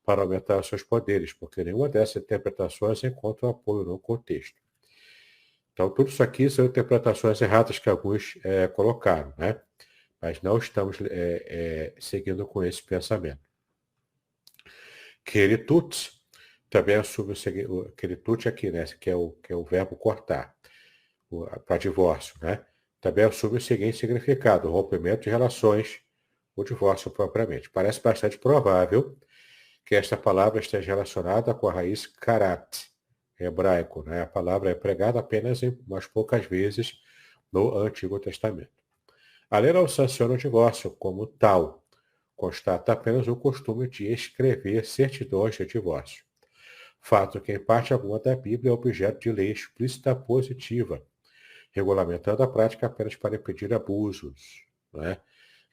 para aumentar os seus poderes, porque nenhuma dessas interpretações encontra apoio no contexto. Então, tudo isso aqui são interpretações erradas que alguns colocaram, né? Mas não estamos seguindo com esse pensamento. Queritut também assume o queritut aqui, né? Que é o verbo cortar, para divórcio, né? Também assume o seguinte significado: o rompimento de relações, o divórcio propriamente. Parece bastante provável que esta palavra esteja relacionada com a raiz karat, hebraico. Né? A palavra é pregada apenas umas poucas vezes no Antigo Testamento. A lei não sanciona o divórcio como tal, constata apenas o costume de escrever certidões de divórcio. Fato que, em parte alguma da Bíblia, é objeto de lei explícita positiva, regulamentando a prática apenas para impedir abusos. Né?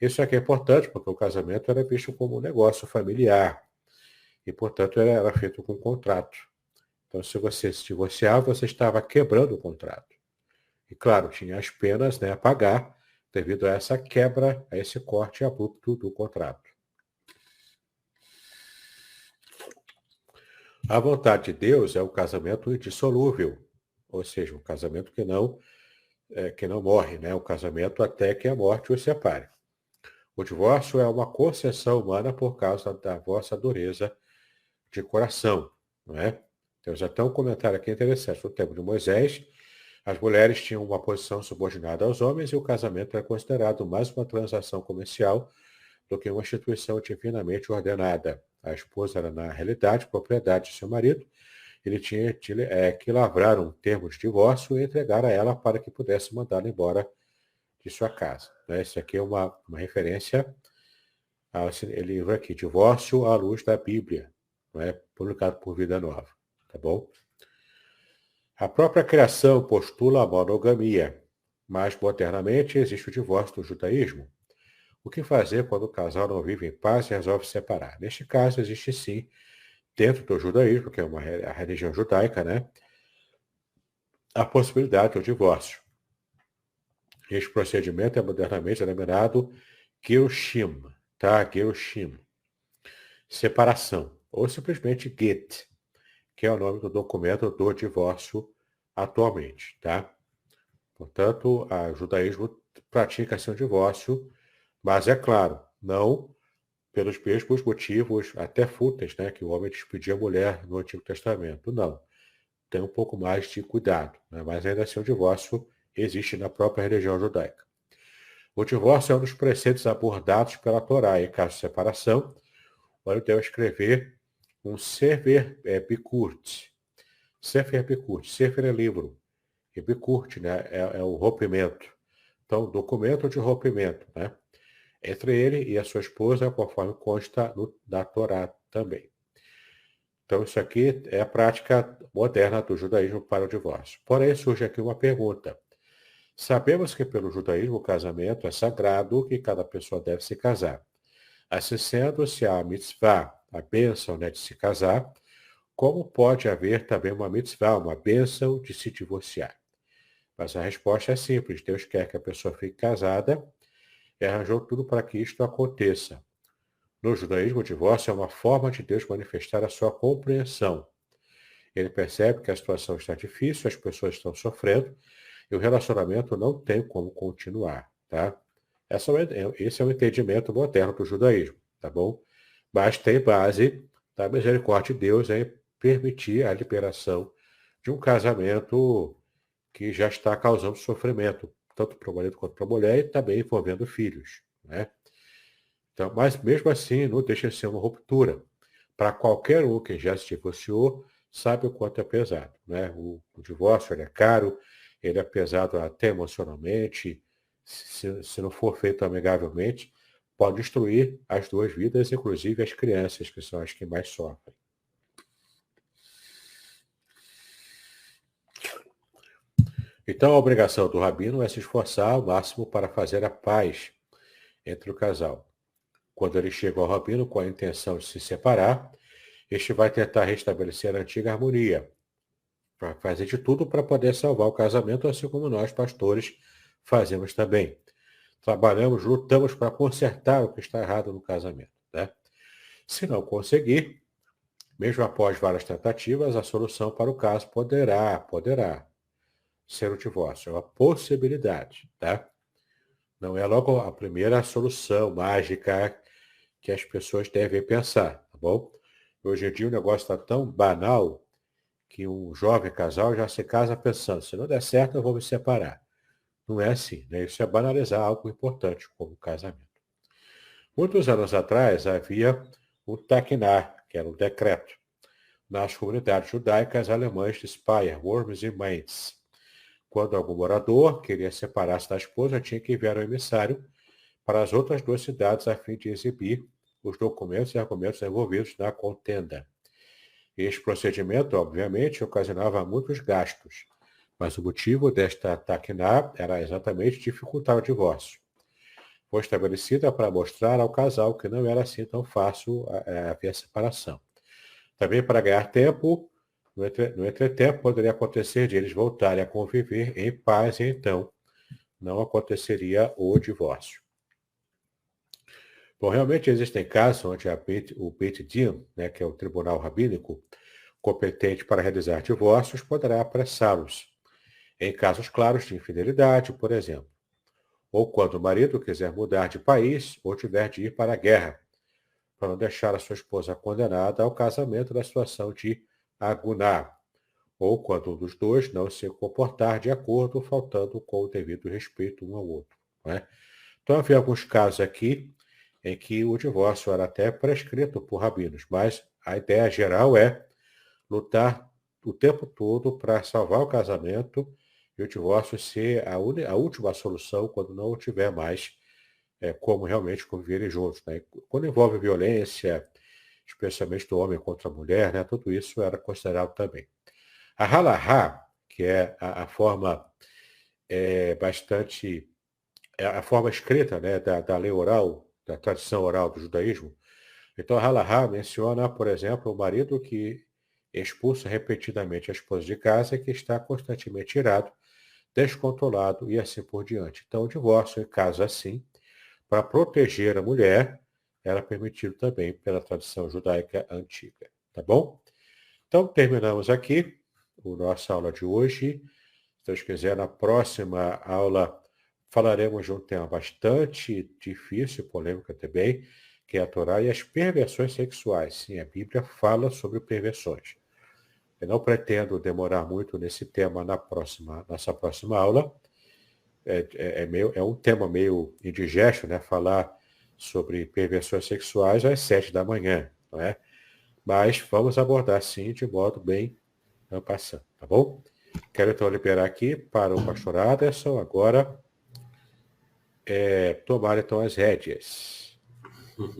Isso aqui é importante, porque o casamento era visto como um negócio familiar, e, portanto, era feito com contrato. Então, se você se divorciava, você estava quebrando o contrato. E, claro, tinha as penas, né, a pagar devido a essa quebra, a esse corte abrupto do contrato. A vontade de Deus é o casamento indissolúvel, ou seja, um casamento que não morre, né? O casamento até que a morte os separe. O divórcio é uma concessão humana por causa da vossa dureza de coração, não é? Temos até um comentário aqui interessante. No tempo de Moisés, as mulheres tinham uma posição subordinada aos homens e o casamento era considerado mais uma transação comercial do que uma instituição divinamente ordenada. A esposa era, na realidade, propriedade de seu marido. Ele tinha que lavrar um termo de divórcio e entregar a ela para que pudesse mandá-la embora de sua casa. Né? Isso aqui é uma referência ao livro aqui, Divórcio à Luz da Bíblia, não é? Publicado por Vida Nova. Tá bom? A própria criação postula a monogamia, mas modernamente existe o divórcio do judaísmo. O que fazer quando o casal não vive em paz e resolve se separar? Neste caso, existe sim, dentro do judaísmo, que é a religião judaica, né, a possibilidade do divórcio. Este procedimento é modernamente denominado Girushim, tá? Girushim. Separação, ou simplesmente get, que é o nome do documento do divórcio atualmente, tá? Portanto, o judaísmo pratica assim o divórcio, mas é claro, não pelos mesmos motivos até fúteis, né, que o homem despedia a mulher no Antigo Testamento. Não. Tem um pouco mais de cuidado, né? Mas ainda assim o divórcio existe na própria religião judaica. O divórcio é um dos preceitos abordados pela Torá. Em caso de separação, o marido deve escrever um Sefer Bikurt. Sefer Bikurt. Sefer é livro. E Bikurt, né, é o rompimento. Então, documento de rompimento, né? Entre ele e a sua esposa, conforme consta da Torá também. Então, isso aqui é a prática moderna do judaísmo para o divórcio. Porém, surge aqui uma pergunta. Sabemos que pelo judaísmo o casamento é sagrado e cada pessoa deve se casar. Assim sendo, se há a mitzvah, a bênção, né, de se casar, como pode haver também uma mitzvah, uma bênção de se divorciar? Mas a resposta é simples. Deus quer que a pessoa fique casada e arranjou tudo para que isto aconteça. No judaísmo, o divórcio é uma forma de Deus manifestar a sua compreensão. Ele percebe que a situação está difícil, as pessoas estão sofrendo e o relacionamento não tem como continuar, tá? Esse é o entendimento moderno do judaísmo, tá bom? Mas tem base da misericórdia de Deus em permitir a liberação de um casamento que já está causando sofrimento, tanto para o marido quanto para a mulher, e também envolvendo filhos, né? Então, mas mesmo assim, não deixa de ser uma ruptura. Para qualquer um que já se divorciou, sabe o quanto é pesado, né? O divórcio, ele é caro, ele é pesado até emocionalmente, se não for feito amigavelmente, pode destruir as duas vidas, inclusive as crianças, que são as que mais sofrem. Então, a obrigação do rabino é se esforçar ao máximo para fazer a paz entre o casal. Quando ele chega ao rabino com a intenção de se separar, este vai tentar restabelecer a antiga harmonia, para fazer de tudo para poder salvar o casamento, assim como nós, pastores, fazemos também. Trabalhamos, lutamos para consertar o que está errado no casamento, né? Se não conseguir, mesmo após várias tentativas, a solução para o caso poderá ser o divórcio. É uma possibilidade, tá? Não é logo a primeira solução mágica que as pessoas devem pensar, tá bom? Hoje em dia o negócio está tão banal que um jovem casal já se casa pensando, se não der certo eu vou me separar. Não é assim, né? Isso é banalizar algo importante como o casamento. Muitos anos atrás havia o Takiná, que era um decreto, nas comunidades judaicas alemãs de Speyer, Worms e Mainz. Quando algum morador queria separar-se da esposa, tinha que enviar um emissário para as outras duas cidades a fim de exibir os documentos e argumentos envolvidos na contenda. Este procedimento, obviamente, ocasionava muitos gastos, mas o motivo desta taquiná era exatamente dificultar o divórcio. Foi estabelecida para mostrar ao casal que não era assim tão fácil haver separação. Também para ganhar tempo, no entretempo poderia acontecer de eles voltarem a conviver em paz e então não aconteceria o divórcio. Bom, realmente existem casos onde o Beit Din, né, que é o tribunal rabínico competente para realizar divórcios, poderá apressá-los, em casos claros de infidelidade, por exemplo, ou quando o marido quiser mudar de país ou tiver de ir para a guerra, para não deixar a sua esposa condenada ao casamento na situação de aguná, ou quando um dos dois não se comportar de acordo, faltando com o devido respeito um ao outro, né? Então havia alguns casos aqui em que o divórcio era até prescrito por rabinos, mas a ideia geral é lutar o tempo todo para salvar o casamento e o divórcio ser a última solução quando não tiver mais como realmente conviverem juntos, né? Quando envolve violência, especialmente do homem contra a mulher, né? Tudo isso era considerado também. A halahá, que é a forma a forma escrita, né, da lei oral, da tradição oral do judaísmo. Então, a halahá menciona, por exemplo, o marido que expulsa repetidamente a esposa de casa e que está constantemente irado, descontrolado e assim por diante. Então, o divórcio, em caso assim, para proteger a mulher, era permitido também pela tradição judaica antiga. Tá bom? Então, terminamos aqui a nossa aula de hoje. Se Deus quiser, na próxima aula falaremos de um tema bastante difícil, polêmico também, que é a Torá e as perversões sexuais. Sim, a Bíblia fala sobre perversões. Eu não pretendo demorar muito nesse tema nossa próxima aula. é um tema meio indigesto, né? Falar sobre perversões sexuais às 7 da manhã, não é? Mas vamos abordar sim de modo bem passando, tá bom? Quero então liberar aqui para o pastor Aderson agora tomar então as rédeas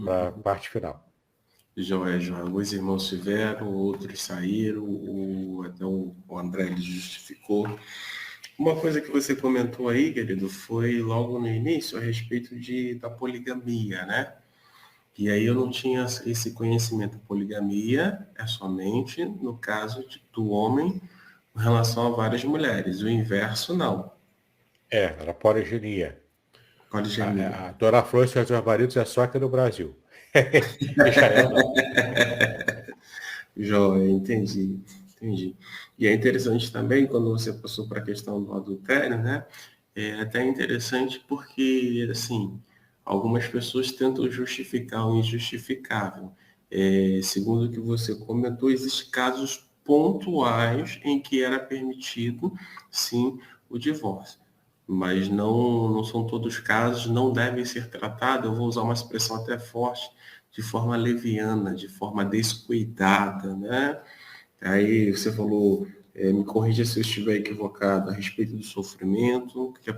para a parte final.
Joia. Alguns irmãos tiveram, outros saíram, até o André ele justificou. Uma coisa que você comentou aí, querido, foi logo no início a respeito da poligamia, né? E aí eu não tinha esse conhecimento. Poligamia é somente no caso do homem com relação a várias mulheres. O inverso, não.
Era poliginia.
Poligamia.
A Dona Flor e seus maridos é só aqui no Brasil. Israel não.
Joia, entendi. E é interessante também, quando você passou para a questão do adultério, né? É até interessante porque, assim, algumas pessoas tentam justificar o injustificável. Segundo o que você comentou, existem casos pontuais em que era permitido, sim, o divórcio. Mas não são todos os casos, não devem ser tratados, eu vou usar uma expressão até forte, de forma leviana, de forma descuidada, né? Aí você falou, me corrija se eu estiver equivocado, a respeito do sofrimento que é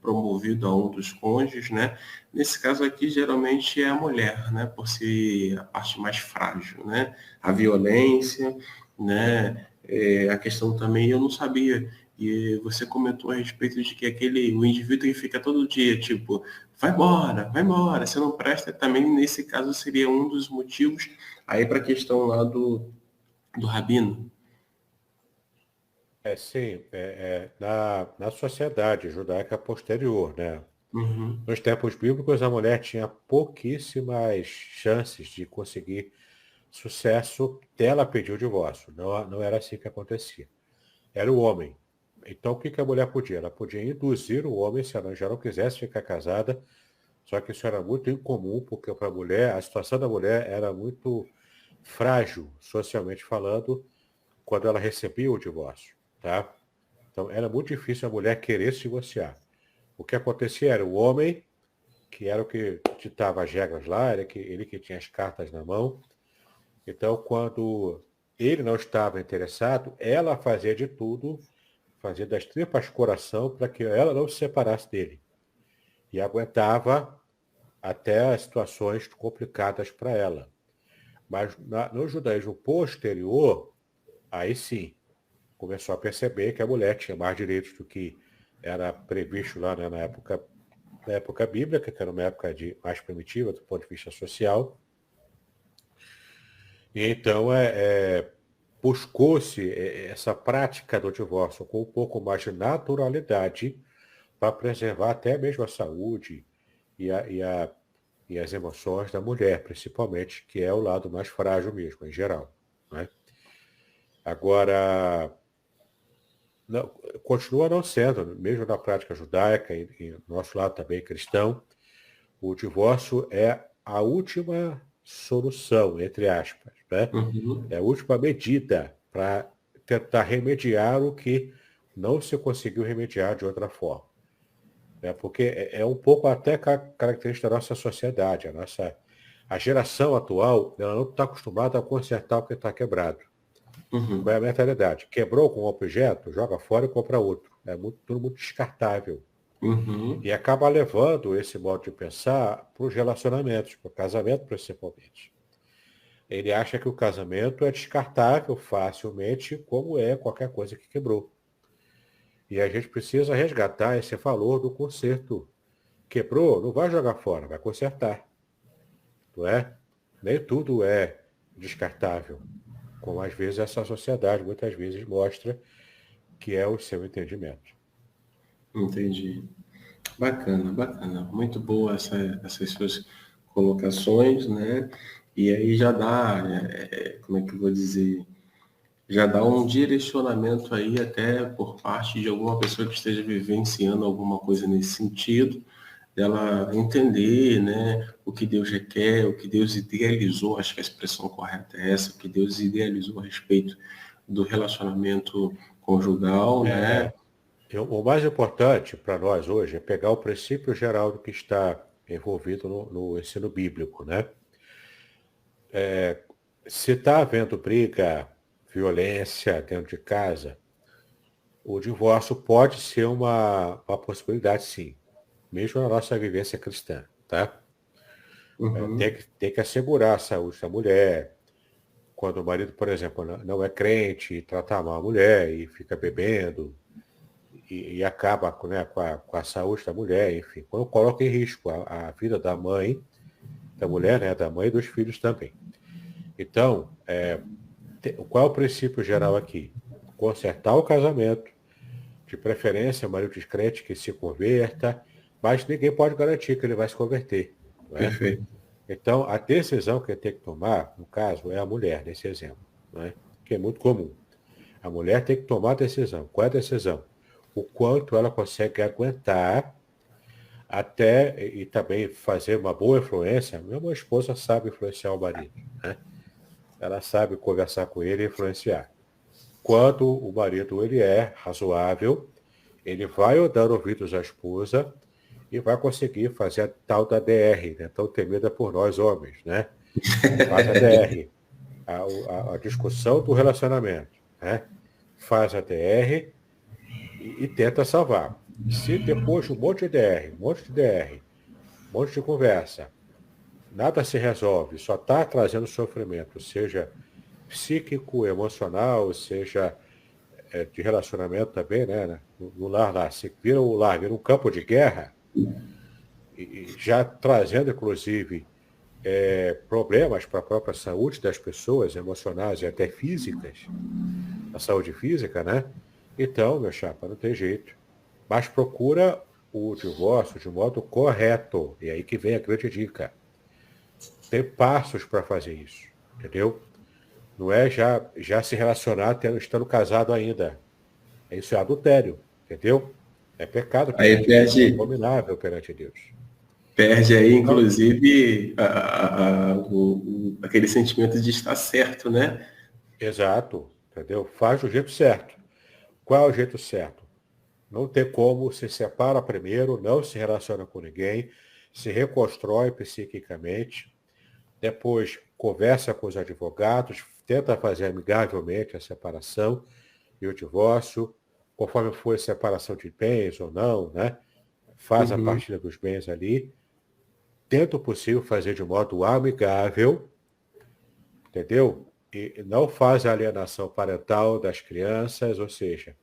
promovido a um dos cônjuges, né? Nesse caso aqui, geralmente é a mulher, né? Por ser a parte mais frágil, né? A violência, né? A questão também, eu não sabia, e você comentou a respeito de que o indivíduo que fica todo dia, tipo, vai embora, você não presta, também nesse caso seria um dos motivos aí para a questão lá do rabino.
Sim, na sociedade judaica posterior, né?
Uhum.
Nos tempos bíblicos, a mulher tinha pouquíssimas chances de conseguir sucesso até ela pedir o divórcio. Não era assim que acontecia. Era o homem. Então, o que a mulher podia? Ela podia induzir o homem, se ela já não quisesse ficar casada, só que isso era muito incomum, porque para a mulher, a situação da mulher era muito frágil, socialmente falando, quando ela recebia o divórcio, tá? Então, era muito difícil a mulher querer se divorciar. O que acontecia era o homem, que era o que ditava as regras lá, ele que tinha as cartas na mão. Então, quando ele não estava interessado, ela fazia de tudo, fazia das tripas coração para que ela não se separasse dele. E aguentava até as situações complicadas para ela. Mas no judaísmo posterior, aí sim, começou a perceber que a mulher tinha mais direitos do que era previsto lá, né, na época bíblica, que era uma época mais primitiva do ponto de vista social. E então buscou-se essa prática do divórcio com um pouco mais de naturalidade para preservar até mesmo a saúde e as emoções da mulher, principalmente, que é o lado mais frágil mesmo, em geral. Né? Agora, não, continua não sendo, mesmo na prática judaica e no nosso lado também cristão, o divórcio é a última solução, entre aspas. Né?
Uhum.
É a última medida para tentar remediar o que não se conseguiu remediar de outra forma. Né? Porque é um pouco até característica da nossa sociedade. A geração atual ela não está acostumada a consertar o que está quebrado. Qual é a mentalidade? Quebrou com um objeto, joga fora e compra outro. Tudo muito descartável.
Uhum.
E acaba levando esse modo de pensar para os relacionamentos, para o casamento principalmente. Ele acha que o casamento é descartável facilmente, como é qualquer coisa que quebrou. E a gente precisa resgatar esse valor do conserto. Quebrou, não vai jogar fora, vai consertar. Não é? Nem tudo é descartável. Como às vezes essa sociedade muitas vezes mostra que é o seu entendimento.
Entendi. Bacana. Muito boa essas suas colocações, né? E aí já dá, como é que eu vou dizer? Já dá um direcionamento aí até por parte de alguma pessoa que esteja vivenciando alguma coisa nesse sentido, dela entender, né, o que Deus requer, o que Deus idealizou, acho que a expressão correta é essa, o que Deus idealizou a respeito do relacionamento conjugal, né?
O mais importante para nós hoje é pegar o princípio geral do que está envolvido no ensino bíblico, né? Se está havendo briga, violência dentro de casa, o divórcio pode ser uma possibilidade, sim, mesmo na nossa vivência cristã, tá?
Uhum.
Tem que assegurar a saúde da mulher. Quando o marido, por exemplo, não é crente e trata mal a mulher e fica bebendo e acaba, né, com a saúde da mulher, enfim, quando coloca em risco a vida da mãe, da mulher, né, da mãe e dos filhos também. Então, qual é o princípio geral aqui? Consertar o casamento, de preferência, o marido descrente que se converta, mas ninguém pode garantir que ele vai se converter, não é?
Perfeito.
Então, a decisão que tem que tomar, no caso, é a mulher, nesse exemplo, não é? Que é muito comum. A mulher tem que tomar a decisão. Qual é a decisão? O quanto ela consegue aguentar até e também fazer uma boa influência. Minha esposa sabe influenciar o marido, né? Ela sabe conversar com ele e influenciar. Quando o marido ele é razoável, ele vai dar ouvidos à esposa e vai conseguir fazer a tal da DR, né? Tão temida por nós homens, né? Faz a DR, a discussão do relacionamento, né? Faz a DR e tenta salvar. Se depois de um monte de DR, um monte de DR, um monte de conversa, nada se resolve, só está trazendo sofrimento, seja psíquico, emocional, seja de relacionamento também, né? No lar lá, se vira o lar, vira um campo de guerra, e já trazendo, inclusive, problemas para a própria saúde das pessoas, emocionais e até físicas, a saúde física, né? Então, meu chapa, não tem jeito. Mas procura o divórcio de modo correto. E aí que vem a grande dica. Tem passos para fazer isso, entendeu? Não é já se relacionar estando casado ainda. Isso é adultério, entendeu? É pecado
Aí
perante Deus, é
perde,
abominável perante Deus.
perde aí,
Então,
inclusive, aquele sentimento de estar certo, né?
exato, entendeu? Faz do jeito certo. Qual é o jeito certo? Não tem como, se separa primeiro, não se relaciona com ninguém, se reconstrói psiquicamente, depois conversa com os advogados, tenta fazer amigavelmente a separação e o divórcio, conforme for a separação de bens ou não, né? Faz a
Uhum.
partilha dos bens ali, tenta o possível fazer de modo amigável, entendeu? E não faz a alienação parental das crianças, ou seja,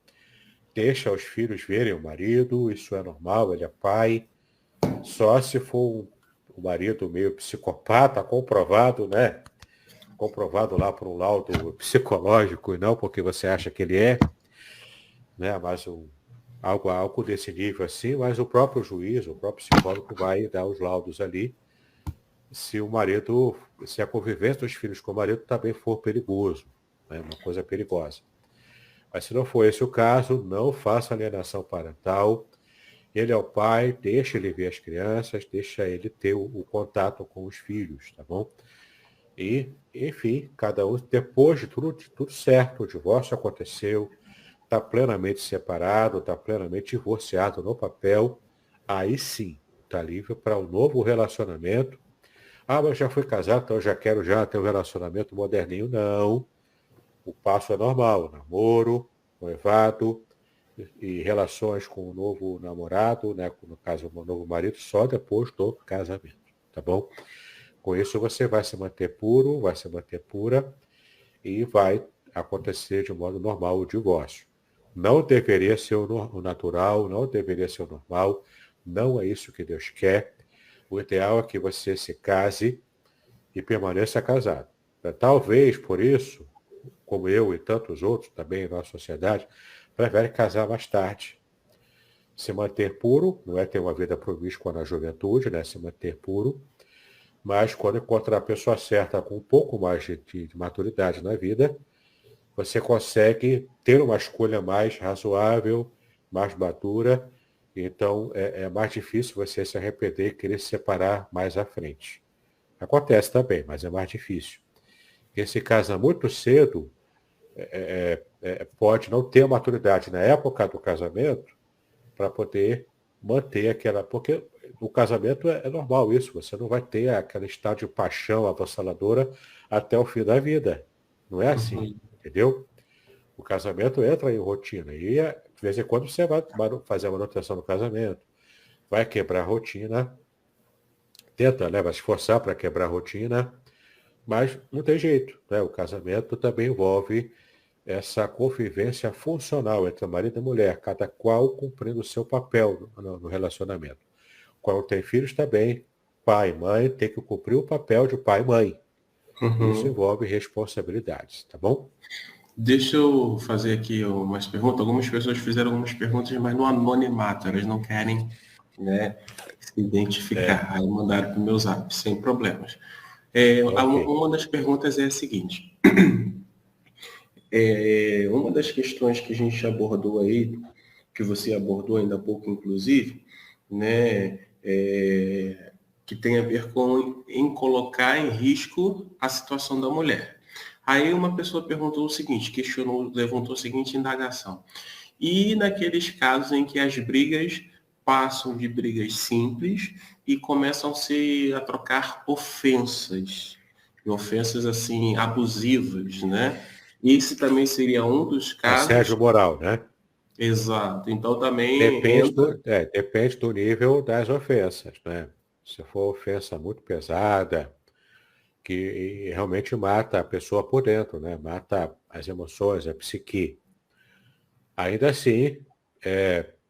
deixa os filhos verem o marido, isso é normal, ele é pai, só se for um marido meio psicopata, comprovado, né? Comprovado lá por um laudo psicológico e não porque você acha que ele é, né? Mas algo desse nível assim, mas o próprio juiz, o próprio psicólogo vai dar os laudos ali se o marido, se a convivência dos filhos com o marido também for perigoso, né? Uma coisa perigosa. Mas se não for esse o caso, não faça alienação parental. Ele é o pai, deixa ele ver as crianças, deixa ele ter o contato com os filhos, tá bom? E, enfim, cada um, depois de tudo certo, o divórcio aconteceu, está plenamente separado, está plenamente divorciado no papel, aí sim, está livre para um novo relacionamento. Ah, mas já fui casado, então já quero já ter um relacionamento moderninho. Não. O passo é normal, namoro, noivado e relações com o novo namorado, né, no caso o novo marido, só depois do casamento, tá bom? Com isso você vai se manter puro, vai se manter pura e vai acontecer de modo normal o divórcio. Não deveria ser o natural, não deveria ser o normal, não é isso que Deus quer. O ideal é que você se case e permaneça casado. Talvez por isso, como eu e tantos outros também em nossa sociedade, prefere casar mais tarde. Se manter puro, não é ter uma vida promíscua na juventude, né? Se manter puro, mas quando encontrar a pessoa certa com um pouco mais de maturidade na vida, você consegue ter uma escolha mais razoável, mais madura, então é mais difícil você se arrepender e querer se separar mais à frente. Acontece também, mas é mais difícil. Quem se casa muito cedo pode não ter a maturidade na época do casamento para poder manter aquela... Porque no casamento é normal isso, você não vai ter aquele estado de paixão avassaladora até o fim da vida. Não é assim,
Uhum.
entendeu? O casamento entra em rotina e de vez em quando você vai fazer a manutenção do casamento, vai quebrar a rotina, tenta, né, vai se esforçar para quebrar a rotina, mas não tem jeito, né? O casamento também envolve essa convivência funcional entre marido e mulher, cada qual cumprindo o seu papel no relacionamento. Quando tem filhos também, pai e mãe tem que cumprir o papel de pai e mãe. Isso
Uhum.
envolve responsabilidades, tá bom?
Deixa eu fazer aqui umas perguntas. Algumas pessoas fizeram algumas perguntas, mas no anonimato, elas não querem, né, se
É,
identificar. Aí mandaram para o meu zap, sem problemas.
ok.
Uma das perguntas é a seguinte: uma das questões que a gente abordou aí, que você abordou ainda há pouco, inclusive, né, que tem a ver com em colocar em risco a situação da mulher. Aí uma pessoa perguntou o seguinte, questionou, levantou a seguinte indagação. E naqueles casos em que as brigas passam de brigas simples e começam a trocar ofensas, e ofensas assim abusivas, né? Esse também seria um dos
Assédio
casos.
moral, né?
Exato. Então também entra.
Depende do nível das ofensas, né? Se for ofensa muito pesada, que realmente mata a pessoa por dentro, né? Mata as emoções, a psique. Ainda assim,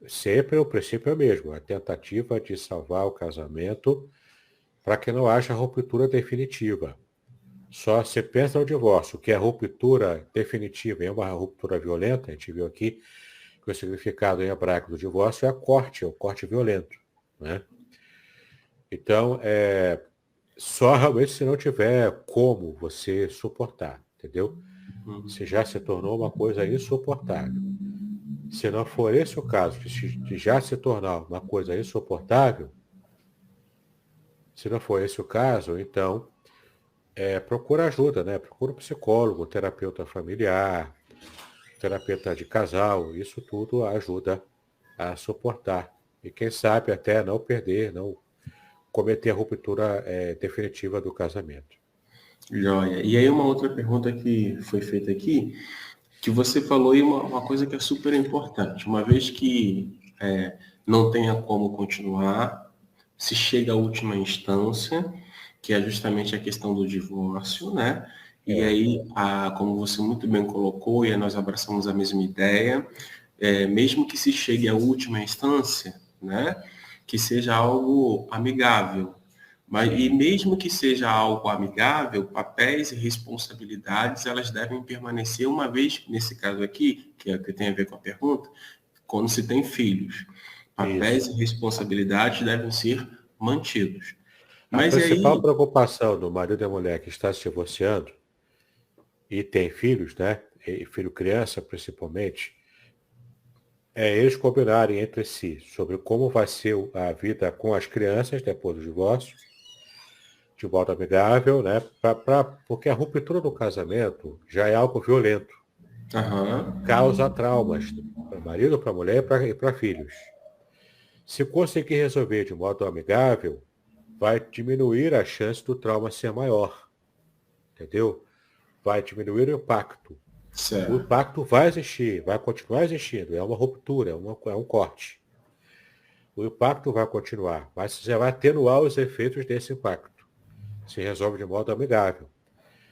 sempre o princípio é o mesmo, a tentativa de salvar o casamento para que não haja ruptura definitiva. Só se pensa no divórcio, que é ruptura definitiva, é uma ruptura violenta, a gente viu aqui que o significado em hebraico do divórcio é corte, é o corte violento, né? Então, só realmente se não tiver como você suportar, entendeu? Se já se tornou uma coisa insuportável. Se não for esse o caso, de já se tornar uma coisa insuportável, se não for esse o caso, então procura ajuda, né? Procura um psicólogo, um terapeuta familiar, terapeuta de casal, isso tudo ajuda a suportar. E quem sabe até não perder, não cometer a ruptura definitiva do casamento.
Joia. E aí uma outra pergunta que foi feita aqui, que você falou aí uma coisa que é super importante. Uma vez que não tenha como continuar, se chega à última instância, que é justamente a questão do divórcio, né? E
É,
aí, como você muito bem colocou, e nós abraçamos a mesma ideia, mesmo que se chegue à última instância, né? Que seja algo amigável, mas, e
sim,
mesmo que seja algo amigável, papéis e responsabilidades, elas devem permanecer uma vez, nesse caso aqui, que é o que tem a ver com a pergunta, quando se tem filhos. Papéis
isso.
e responsabilidades devem ser mantidos.
A
Mas e
principal
aí,
preocupação do marido e da mulher que está se divorciando e tem filhos, né? E filho criança principalmente, é eles combinarem entre si sobre como vai ser a vida com as crianças depois do divórcio, de modo amigável, né? Porque a ruptura do casamento já é algo violento,
aham,
causa traumas para marido, para mulher e para filhos. Se conseguir resolver de modo amigável, vai diminuir a chance do trauma ser maior, entendeu? Vai diminuir o impacto. O
certo,
impacto vai existir, vai continuar existindo, é uma ruptura, é um corte. O impacto vai continuar, mas você vai atenuar os efeitos desse impacto. Se resolve de modo amigável.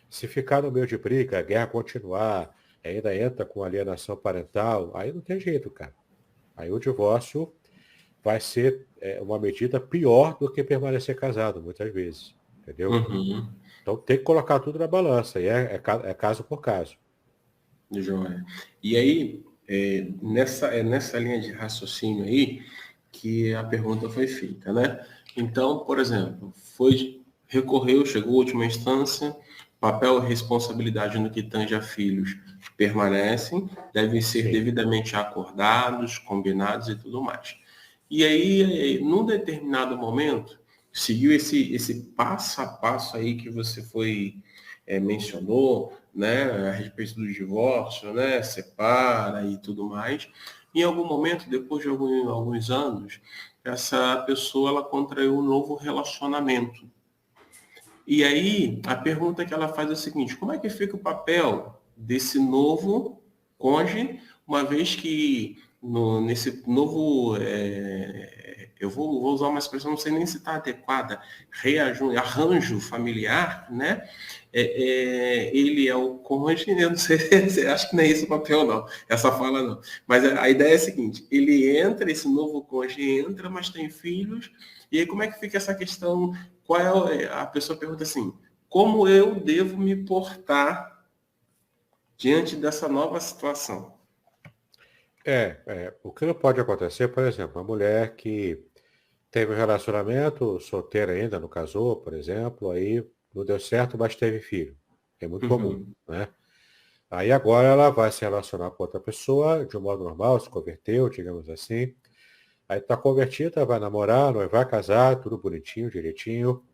Se ficar no meio de briga, a guerra continuar, ainda entra com alienação parental, aí não tem jeito, cara. Aí o divórcio vai ser uma medida pior do que permanecer casado, muitas vezes. Entendeu?
uhum,
Então tem que colocar tudo na balança, e é caso por caso.
joia. E aí, nessa linha de raciocínio aí, que a pergunta foi feita, né? Então, por exemplo, recorreu, chegou à última instância, papel e responsabilidade no que tange a filhos permanecem, devem ser
Sim.
devidamente acordados, combinados e tudo mais. E aí, num determinado momento, seguiu esse passo a passo aí que você foi mencionou, né, a respeito do divórcio, né, separa e tudo mais. Em algum momento, depois de alguns anos, essa pessoa ela contraiu um novo relacionamento. E aí, a pergunta que ela faz é a seguinte: como é que fica o papel desse novo cônjuge, uma vez que nesse novo, eu vou usar uma expressão, não sei nem se está adequada, arranjo familiar, né? Ele é o cônjuge, eu não sei, acho que não é esse o papel, não, essa fala não. Mas a ideia é a seguinte: ele entra, esse novo cônjuge entra, mas tem filhos, e aí como é que fica essa questão? A pessoa pergunta assim: como eu devo me portar diante dessa nova situação?
O que não pode acontecer, por exemplo, uma mulher que teve um relacionamento, solteira ainda, não casou, por exemplo, aí não deu certo, mas teve filho. É muito comum,
Uhum.
né? Aí agora ela vai se relacionar com outra pessoa de um modo normal, se converteu, digamos assim. Aí está convertida, vai namorar, vai casar, tudo bonitinho, direitinho.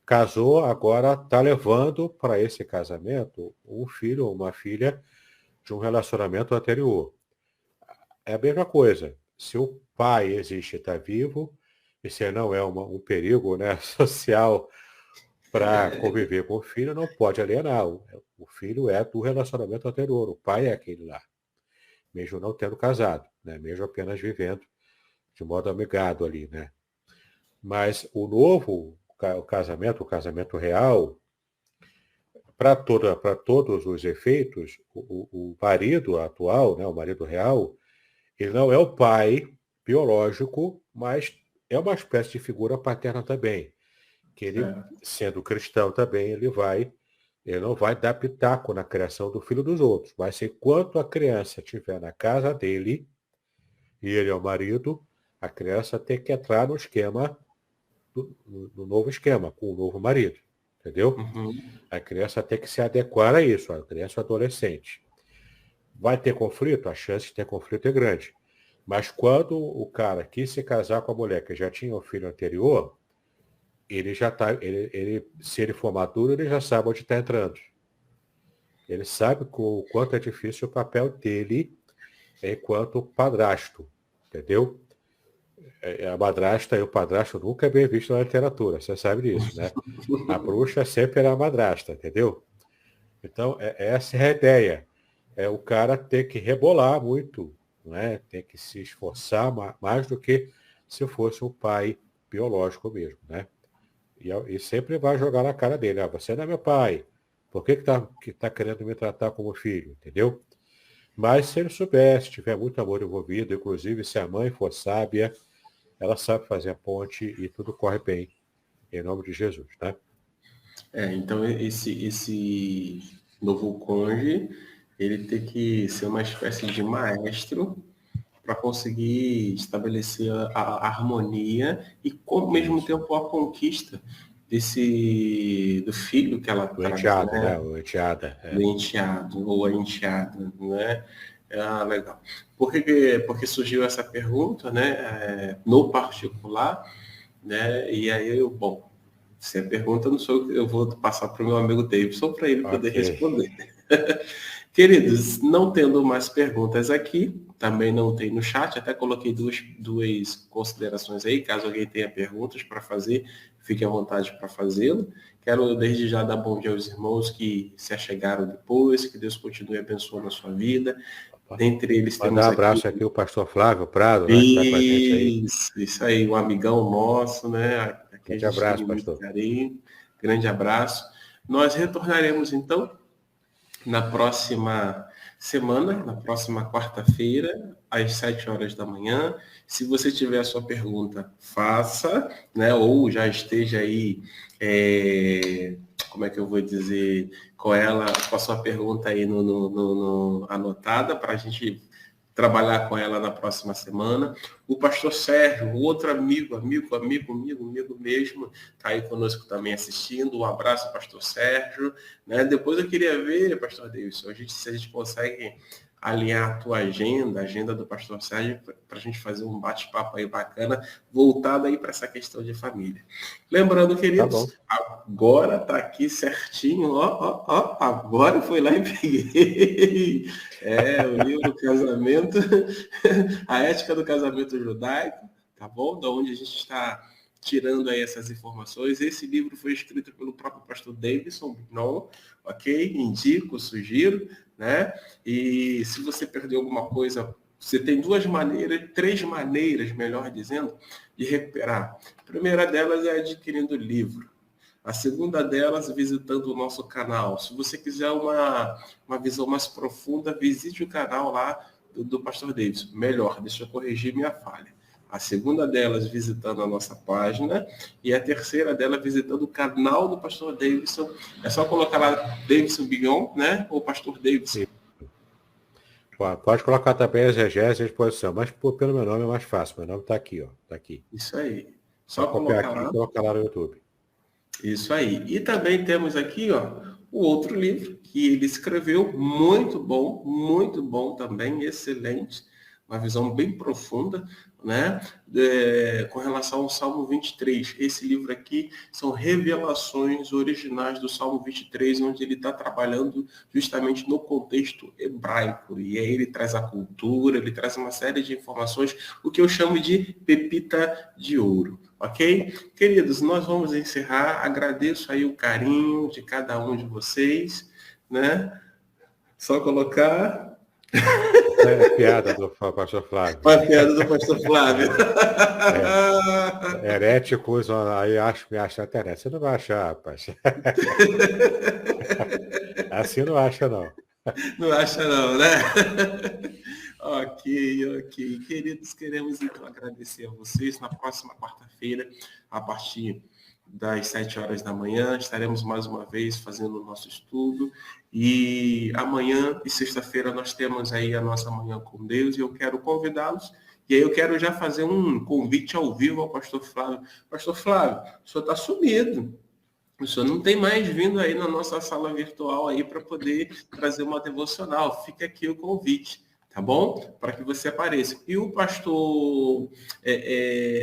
Casou, agora está levando para esse casamento um filho ou uma filha de um relacionamento anterior. É a mesma coisa. Se o pai existe e está vivo, esse não é um perigo, né, social para conviver com o filho, não pode alienar. O filho é do relacionamento anterior, o pai é aquele lá, mesmo não tendo casado, né, mesmo apenas vivendo de modo amigado ali, né. Mas o novo o casamento real, para todos os efeitos, o marido atual, né, o marido real, ele não é o pai biológico, mas é uma espécie de figura paterna também, que ele,
Certo.
sendo cristão também, ele não vai dar pitaco na criação do filho dos outros, mas enquanto a criança estiver na casa dele, e ele é o marido, a criança tem que entrar no esquema, no novo esquema, com o novo marido, entendeu?
Uhum.
A criança tem que se adequar a isso, a criança e adolescente. Vai ter conflito? A chance de ter conflito é grande. Mas quando o cara quis se casar com a mulher que já tinha um filho anterior, ele já está, se ele for maduro, ele já sabe onde está entrando. Ele sabe o quanto é difícil o papel dele enquanto padrasto, entendeu? A madrasta e o padrasto nunca é bem visto na literatura, você sabe disso, né? A bruxa sempre era a madrasta, entendeu? Então, essa é a ideia. É o cara ter que rebolar muito, né? Tem que se esforçar mais do que se fosse um pai biológico mesmo, né? E sempre vai jogar na cara dele: você não é meu pai, por que tá querendo me tratar como filho, entendeu? Mas se ele soubesse, tiver muito amor envolvido, inclusive se a mãe for sábia, ela sabe fazer a ponte e tudo corre bem, em nome de Jesus, né?
Então esse novo cônjuge, ele tem que ser uma espécie de maestro para conseguir estabelecer a harmonia e, ao mesmo
Isso.
tempo, a conquista do filho que ela
O
traz,
enteado, né?
né?
O enteada.
Do enteado ou a enteada, né? Legal. Porque surgiu essa pergunta, né? No particular, né? E aí bom, se a pergunta não sou eu vou passar para o meu amigo Davidson para ele poder
Ok.
responder. Queridos, não tendo mais perguntas aqui, também não tem no chat, até coloquei duas considerações aí, caso alguém tenha perguntas para fazer, fique à vontade para fazê-lo. Quero desde já dar bom dia aos irmãos que se achegaram depois, que Deus continue abençoando a sua vida. Dentre eles
Mandar
temos
um
aqui
abraço aqui o pastor Flávio Prado, né? Que está com a gente aí.
isso aí, um amigão nosso, né? Aqui a
Grande
gente tem
abraço,
muito
pastor.
carinho. Grande abraço. Nós retornaremos então na próxima semana, na próxima quarta-feira, às 7 horas da manhã. Se você tiver a sua pergunta, faça, né? Ou já esteja aí, como é que eu vou dizer, com a sua pergunta aí anotada para a gente trabalhar com ela na próxima semana. O pastor Sérgio, outro amigo mesmo, está aí conosco também assistindo. Um abraço, pastor Sérgio. Né? Depois eu queria ver, pastor Davidson, se a gente consegue alinhar a tua agenda, a agenda do pastor Sérgio, para a gente fazer um bate-papo aí bacana, voltado aí para essa questão de família. Lembrando, queridos, agora tá aqui certinho, ó, agora foi lá e peguei. O livro Casamento, a ética do casamento judaico, tá bom? Da onde a gente está tirando aí essas informações. Esse livro foi escrito pelo próprio pastor Davidson, não, ok? Indico, sugiro, né? E se você perdeu alguma coisa, você tem três maneiras, melhor dizendo, de recuperar. A primeira delas é adquirindo o livro. A segunda delas, visitando o nosso canal. Se você quiser uma visão mais profunda, visite o canal lá do pastor Davidson. Melhor, deixa eu corrigir minha falha. A segunda delas, visitando a nossa página. E a terceira delas, visitando o canal do pastor Davidson. É só colocar lá Davidson Bignon, né? Ou pastor Davidson.
Pode colocar também as exegeses à disposição, mas pelo meu nome é mais fácil. Meu nome está aqui, ó. Tá aqui.
Isso aí. Só
copiar
colocar
aqui
lá.
E colocar lá no YouTube.
Isso aí. E também temos aqui, ó, o outro livro que ele escreveu, muito bom também, excelente. Uma visão bem profunda, né? Com relação ao Salmo 23. Esse livro aqui são revelações originais do Salmo 23, onde ele está trabalhando justamente no contexto hebraico. E aí ele traz a cultura, ele traz uma série de informações, o que eu chamo de pepita de ouro. Ok? Queridos, nós vamos encerrar. Agradeço aí o carinho de cada um de vocês, né? Só colocar...
Piada do pastor Flávio.
Uma piada do pastor Flávio.
Heréticos, aí me acha na internet. Você não vai achar, rapaz. Assim não acha, não.
Não acha, não, né? Ok. Queridos, queremos então agradecer a vocês. Na próxima quarta-feira, a partir das 7 horas da manhã, estaremos mais uma vez fazendo o nosso estudo. E amanhã e sexta-feira nós temos aí a nossa Manhã com Deus e eu quero convidá-los. E aí eu quero já fazer um convite ao vivo ao pastor Flávio. Pastor Flávio, o senhor está sumido. O senhor não tem mais vindo aí na nossa sala virtual aí para poder trazer uma devocional. Fica aqui o convite, tá bom? Para que você apareça. E o pastor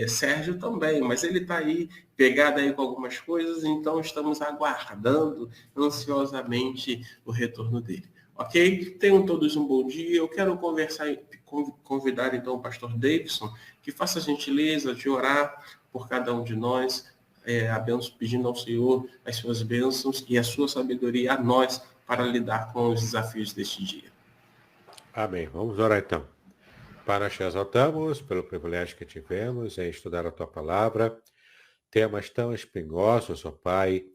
Sérgio também, mas ele está aí pegado aí com algumas coisas, então estamos aguardando ansiosamente o retorno dele. Ok? Tenham todos um bom dia. Eu quero convidar então o pastor Davidson que faça a gentileza de orar por cada um de nós, pedindo ao Senhor as suas bênçãos e a sua sabedoria a nós para lidar com os desafios deste dia.
Amém. Vamos orar então. Pai, nós te exaltamos pelo privilégio que tivemos em estudar a tua palavra, temas tão espinhosos, ó Pai,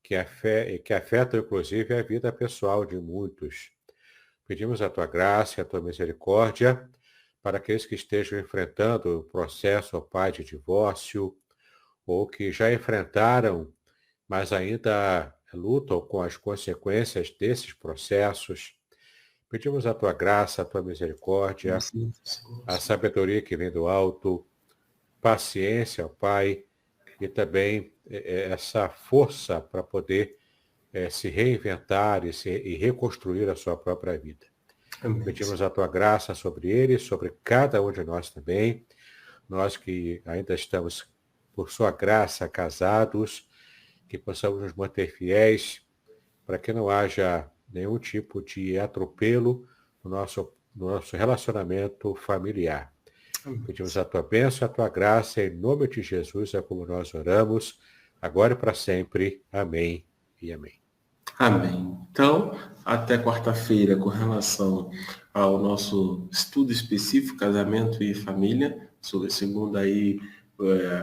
que afetam inclusive a vida pessoal de muitos. Pedimos a tua graça e a tua misericórdia para aqueles que estejam enfrentando o processo, ó Pai, de divórcio, ou que já enfrentaram, mas ainda lutam com as consequências desses processos. Pedimos a tua graça, a tua misericórdia, a sabedoria que vem do alto, paciência, ó Pai, e também essa força para poder se reinventar e reconstruir a sua própria vida. Amém. Pedimos a tua graça sobre eles, sobre cada um de nós também, nós que ainda estamos, por sua graça, casados, que possamos nos manter fiéis, para que não haja nenhum tipo de atropelo no nosso relacionamento familiar. Amém. Pedimos a tua bênção, a tua graça, em nome de Jesus, é como nós oramos, agora e para sempre. Amém e amém.
Amém. Então, até quarta-feira, com relação ao nosso estudo específico, casamento e família, sobre segundo aí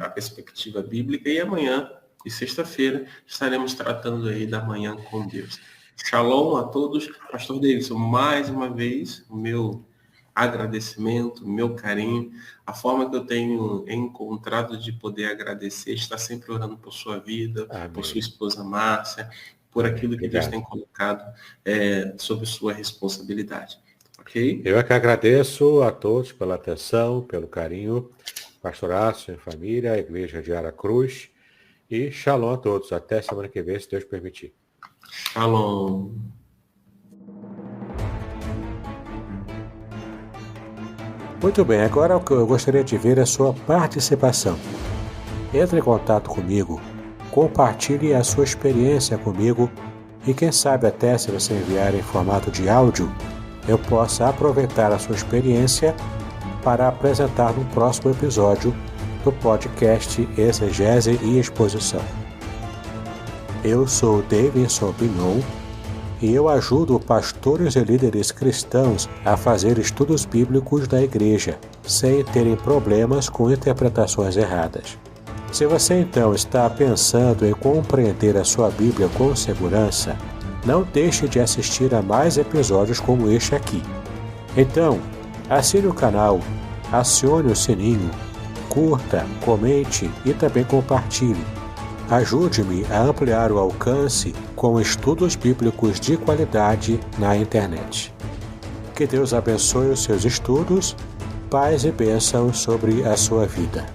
a perspectiva bíblica, e amanhã e sexta-feira estaremos tratando aí da Manhã com Deus. Shalom a todos. Pastor Davidson, mais uma vez, o meu agradecimento, o meu carinho, a forma que eu tenho encontrado de poder agradecer, estar sempre orando por sua vida, amém, por sua esposa Márcia, por aquilo que Deus tem colocado sob sua responsabilidade. Ok?
Eu é que agradeço a todos pela atenção, pelo carinho, pastoraço em família, a Igreja de Aracruz, e shalom a todos. Até semana que vem, se Deus permitir.
Shalom.
Muito bem, agora o que eu gostaria de ver é a sua participação. Entre em contato comigo, compartilhe a sua experiência comigo e quem sabe até se você enviar em formato de áudio, eu possa aproveitar a sua experiência para apresentar no próximo episódio do podcast Exegese e Exposição. Eu sou Davidson Pignon e eu ajudo pastores e líderes cristãos a fazer estudos bíblicos da igreja, sem terem problemas com interpretações erradas. Se você então está pensando em compreender a sua Bíblia com segurança, não deixe de assistir a mais episódios como este aqui. Então, assine o canal, acione o sininho, curta, comente e também compartilhe. Ajude-me a ampliar o alcance com estudos bíblicos de qualidade na internet. Que Deus abençoe os seus estudos, paz e bênçãos sobre a sua vida.